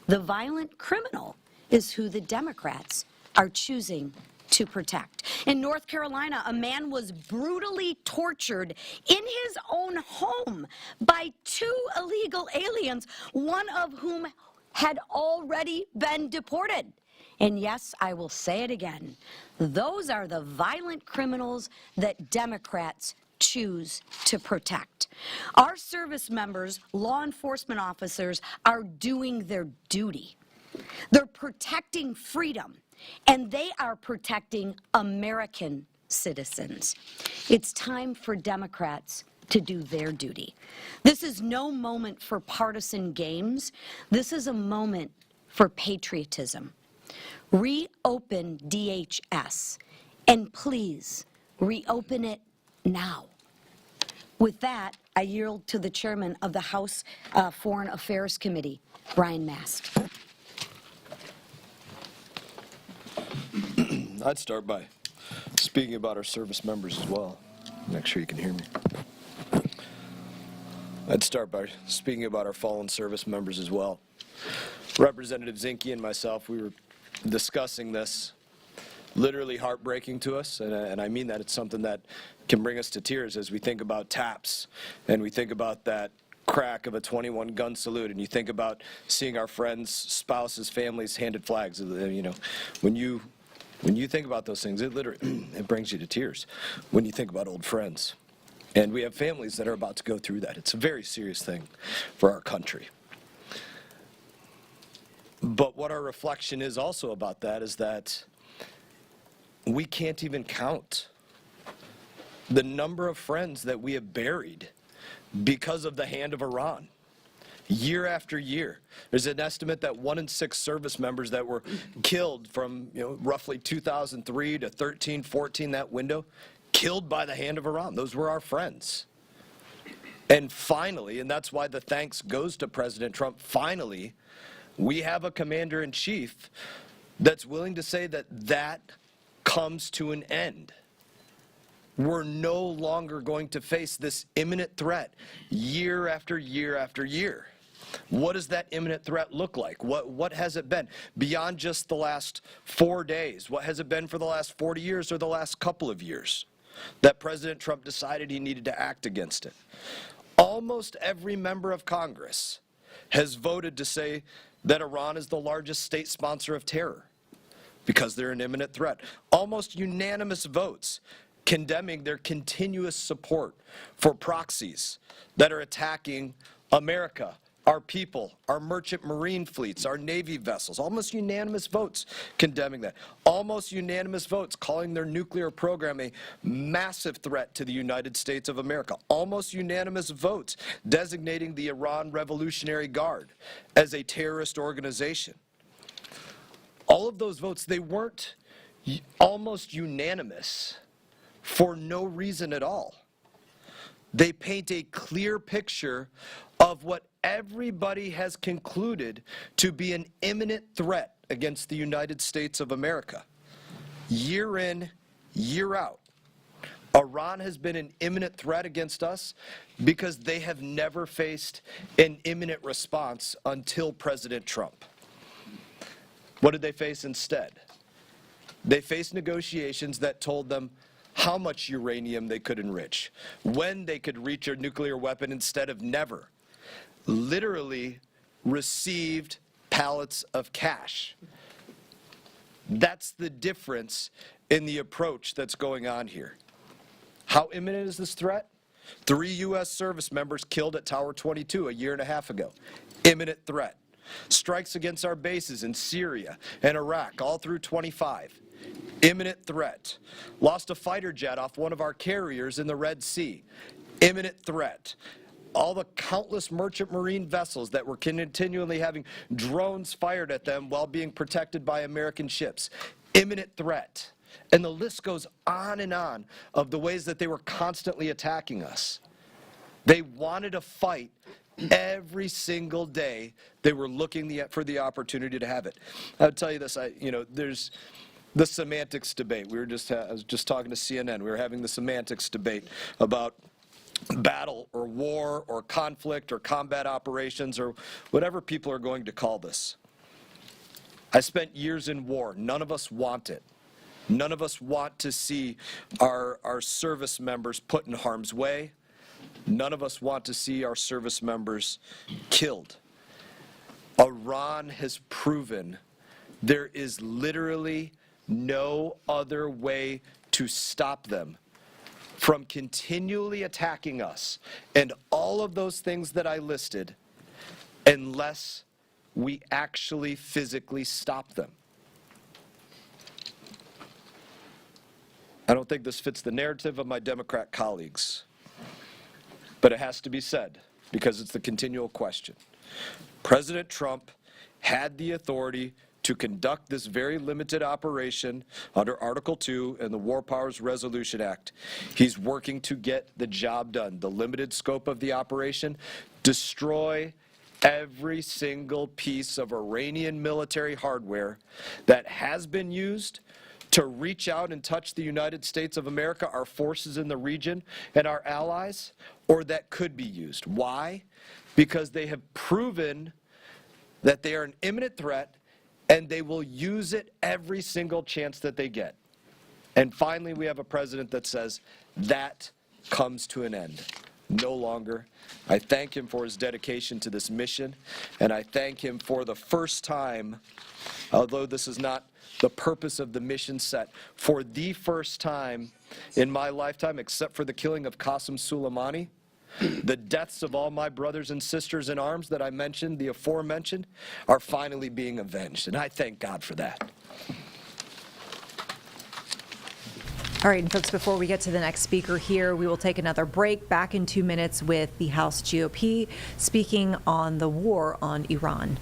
The violent criminal is who the Democrats are choosing to protect. In North Carolina, a man was brutally tortured in his own home by 2 illegal aliens, one of whom had already been deported. And yes, I will say it again, those are the violent criminals that Democrats choose to protect. Our service members, law enforcement officers, are doing their duty. They're protecting freedom, and they are protecting American citizens. It's time for Democrats to do their duty. This is no moment for partisan games. This is a moment for patriotism. Reopen DHS, and please reopen it now. With that, I yield to the chairman of the House Foreign Affairs Committee, Brian Mast. I'd start by speaking about our service members as well. Make sure you can hear me. I'd start by speaking about our fallen service members as well. Representative Zinke and myself, we were discussing this. Literally heartbreaking to us, and I mean that. It's something that can bring us to tears as we think about TAPS and we think about that crack of a 21 gun salute, and you think about seeing our friends, spouses, families handed flags. You know, when you think about those things, it literally it brings you to tears when you think about old friends. And we have families that are about to go through that. It's a very serious thing for our country. But what our reflection is also about that is that we can't even count the number of friends that we have buried because of the hand of Iran. Year after year. There's an estimate that 1 in 6 service members that were killed from roughly 2003 to 13, 14, that window, killed by the hand of Iran. Those were our friends. And finally, and that's why the thanks goes to President Trump, finally, we have a commander-in-chief that's willing to say that that comes to an end. We're no longer going to face this imminent threat year after year after year. What does that imminent threat look like? What has it been beyond just the last 4 days? What has it been for the last 40 years or the last couple of years that President Trump decided he needed to act against it? Almost every member of Congress has voted to say that Iran is the largest state sponsor of terror because they're an imminent threat. Almost unanimous votes condemning their continuous support for proxies that are attacking America, our people, our merchant marine fleets, our Navy vessels. Almost unanimous votes condemning that. Almost unanimous votes calling their nuclear program a massive threat to the United States of America. Almost unanimous votes designating the Iran Revolutionary Guard as a terrorist organization. All of those votes, they weren't almost unanimous for no reason at all. They paint a clear picture of what everybody has concluded to be an imminent threat against the United States of America. Year in, year out, Iran has been an imminent threat against us because they have never faced an imminent response until President Trump. What did they face instead? They faced negotiations that told them how much uranium they could enrich, when they could reach a nuclear weapon instead of never. Literally received pallets of cash. That's the difference in the approach that's going on here. How imminent is this threat? 3 U.S. service members killed at Tower 22 a year and a half ago. Imminent threat. Strikes against our bases in Syria and Iraq all through 25. Imminent threat. Lost a fighter jet off one of our carriers in the Red Sea. Imminent threat. All the countless merchant marine vessels that were continually having drones fired at them while being protected by American ships. Imminent threat. And the list goes on of the ways that they were constantly attacking us. They wanted to fight every single day. They were looking for the opportunity to have it. I'll tell you this, there's the semantics debate. I was just talking to CNN. We were having the semantics debate about battle or war or conflict or combat operations or whatever people are going to call this. I spent years in war. None of us want it. None of us want to see our service members put in harm's way. None of us want to see our service members killed. Iran has proven there is literally no other way to stop them from continually attacking us and all of those things that I listed unless we actually physically stop them. I don't think this fits the narrative of my Democrat colleagues, but it has to be said because it's the continual question. President Trump had the authority to conduct this very limited operation under Article 2 in the War Powers Resolution Act. He's working to get the job done. The limited scope of the operation, destroy every single piece of Iranian military hardware that has been used to reach out and touch the United States of America, our forces in the region, and our allies, or that could be used. Why? Because they have proven that they are an imminent threat, and they will use it every single chance that they get. And finally, we have a president that says that comes to an end. No longer. I thank him for his dedication to this mission, and I thank him for the first time, although this is not the purpose of the mission set, for the first time in my lifetime, except for the killing of Qasem Soleimani, the deaths of all my brothers and sisters in arms that I mentioned, the aforementioned, are finally being avenged, and I thank God for that. All right, and folks, before we get to the next speaker here, we will take another break. Back in 2 minutes with the House GOP speaking on the war on Iran.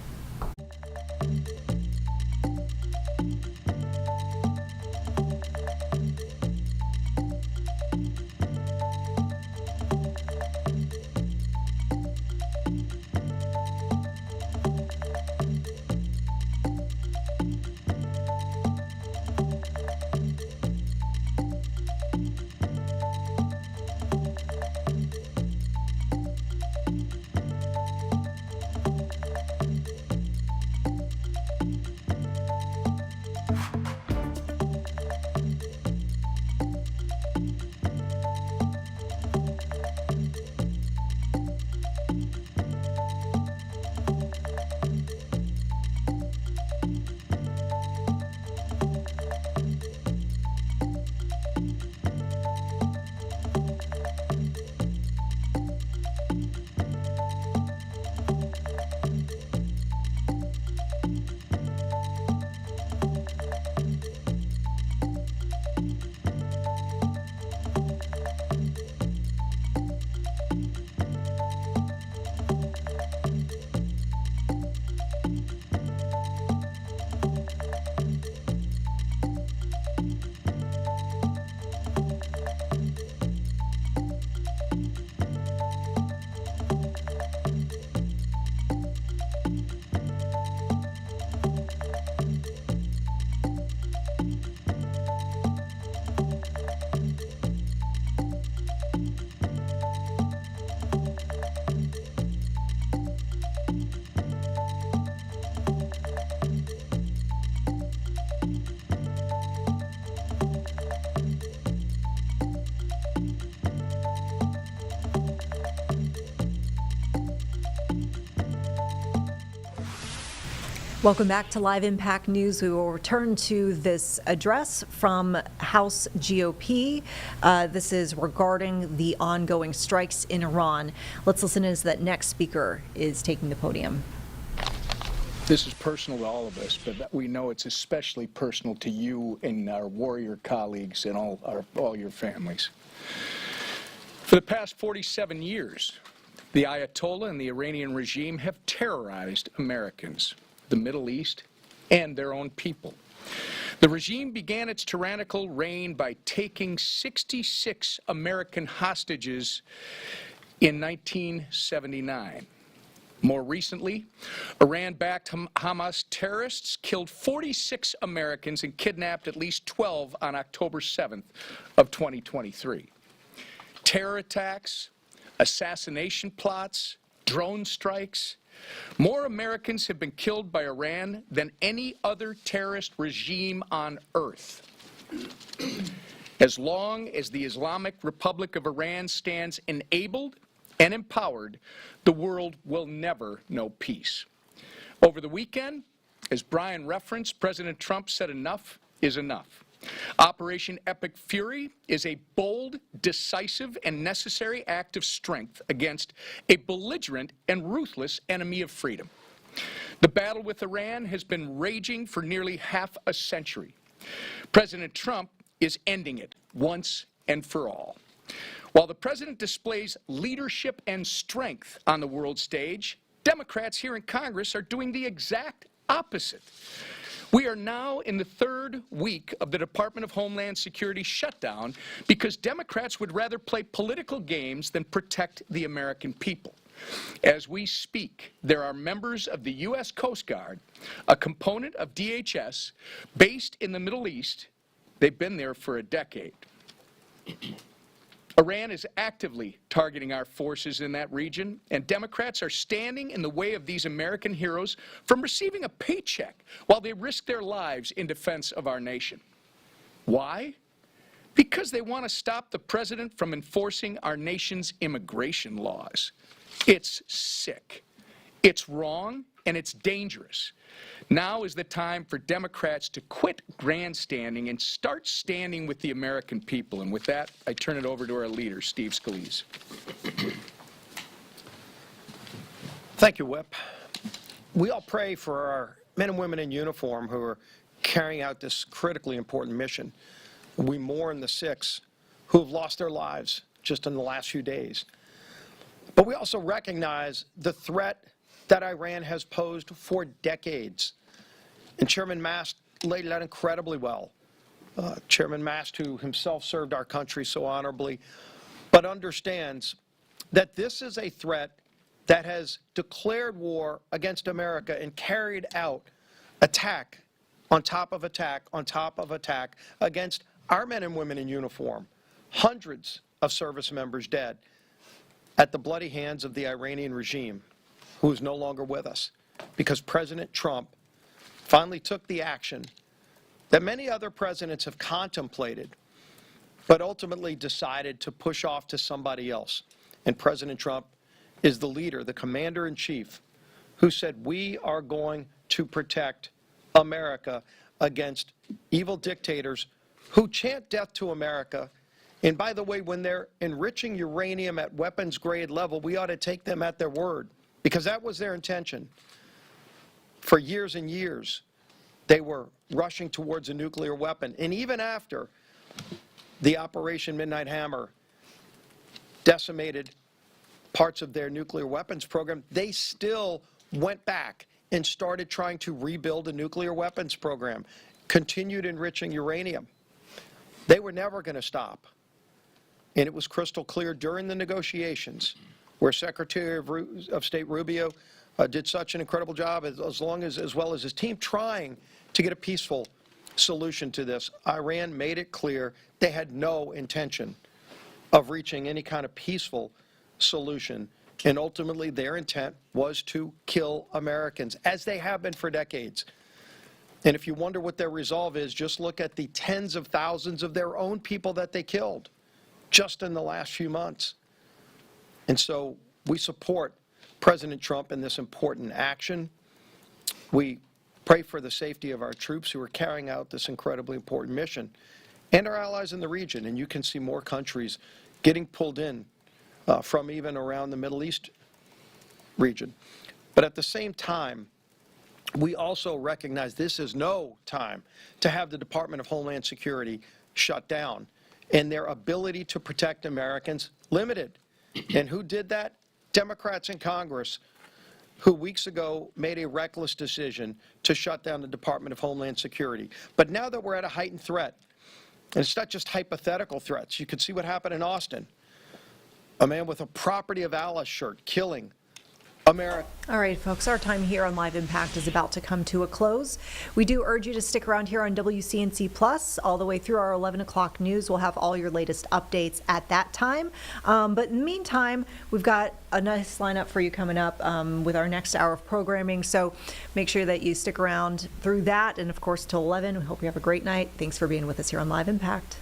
Welcome back to Live Impact News. We will return to this address from House GOP. This is regarding the ongoing strikes in Iran. Let's listen as that next speaker is taking the podium. This is personal to all of us, but we know it's especially personal to you and our warrior colleagues and all your families. For the past 47 years, the Ayatollah and the Iranian regime have terrorized Americans, the Middle East, and their own people. The regime began its tyrannical reign by taking 66 American hostages in 1979. More recently, Iran-backed Hamas terrorists killed 46 Americans and kidnapped at least 12 on October 7th of 2023. Terror attacks, assassination plots, drone strikes. More Americans have been killed by Iran than any other terrorist regime on earth. As long as the Islamic Republic of Iran stands enabled and empowered, the world will never know peace. Over the weekend, as Brian referenced, President Trump said enough is enough. Operation Epic Fury is a bold, decisive, and necessary act of strength against a belligerent and ruthless enemy of freedom. The battle with Iran has been raging for nearly half a century. President Trump is ending it once and for all. While the president displays leadership and strength on the world stage, Democrats here in Congress are doing the exact opposite. We are now in the third week of the Department of Homeland Security shutdown because Democrats would rather play political games than protect the American people. As we speak, there are members of the U.S. Coast Guard, a component of DHS, based in the Middle East. They've been there for a decade. Iran is actively targeting our forces in that region, and Democrats are standing in the way of these American heroes from receiving a paycheck while they risk their lives in defense of our nation. Why? Because they want to stop the president from enforcing our nation's immigration laws. It's sick. It's wrong, and it's dangerous. Now is the time for Democrats to quit grandstanding and start standing with the American people. And with that, I turn it over to our leader, Steve Scalise. Thank you, Whip. We all pray for our men and women in uniform who are carrying out this critically important mission. We mourn the 6 who have lost their lives just in the last few days. But we also recognize the threat that Iran has posed for decades. And Chairman Mast laid it out incredibly well. Chairman Mast, who himself served our country so honorably, but understands that this is a threat that has declared war against America and carried out attack on top of attack on top of attack against our men and women in uniform. Hundreds of service members dead at the bloody hands of the Iranian regime, who is no longer with us, because President Trump finally took the action that many other presidents have contemplated, but ultimately decided to push off to somebody else. And President Trump is the leader, the commander-in-chief, who said, we are going to protect America against evil dictators who chant death to America. And by the way, when they're enriching uranium at weapons grade level, we ought to take them at their word, because that was their intention. For years and years, they were rushing towards a nuclear weapon. And even after the Operation Midnight Hammer decimated parts of their nuclear weapons program, they still went back and started trying to rebuild a nuclear weapons program, continued enriching uranium. They were never going to stop. And it was crystal clear during the negotiations, where Secretary of State Rubio did such an incredible job, as well as his team, trying to get a peaceful solution to this. Iran made it clear they had no intention of reaching any kind of peaceful solution, and ultimately their intent was to kill Americans, as they have been for decades. And if you wonder what their resolve is, just look at the tens of thousands of their own people that they killed just in the last few months. And so we support President Trump in this important action. We pray for the safety of our troops who are carrying out this incredibly important mission, and our allies in the region. And you can see more countries getting pulled in from even around the Middle East region. But at the same time, we also recognize this is no time to have the Department of Homeland Security shut down and their ability to protect Americans limited. And who did that? Democrats in Congress, who weeks ago made a reckless decision to shut down the Department of Homeland Security. But now that we're at a heightened threat, and it's not just hypothetical threats, you can see what happened in Austin. A man with a Property of Allah shirt killing America. All right, folks, our time here on Live Impact is about to come to a close. We do urge you to stick around here on WCNC Plus all the way through our 11 o'clock news. We'll have all your latest updates at that time. But in the meantime, we've got a nice lineup for you coming up with our next hour of programming. So make sure that you stick around through that. And of course, till 11, we hope you have a great night. Thanks for being with us here on Live Impact.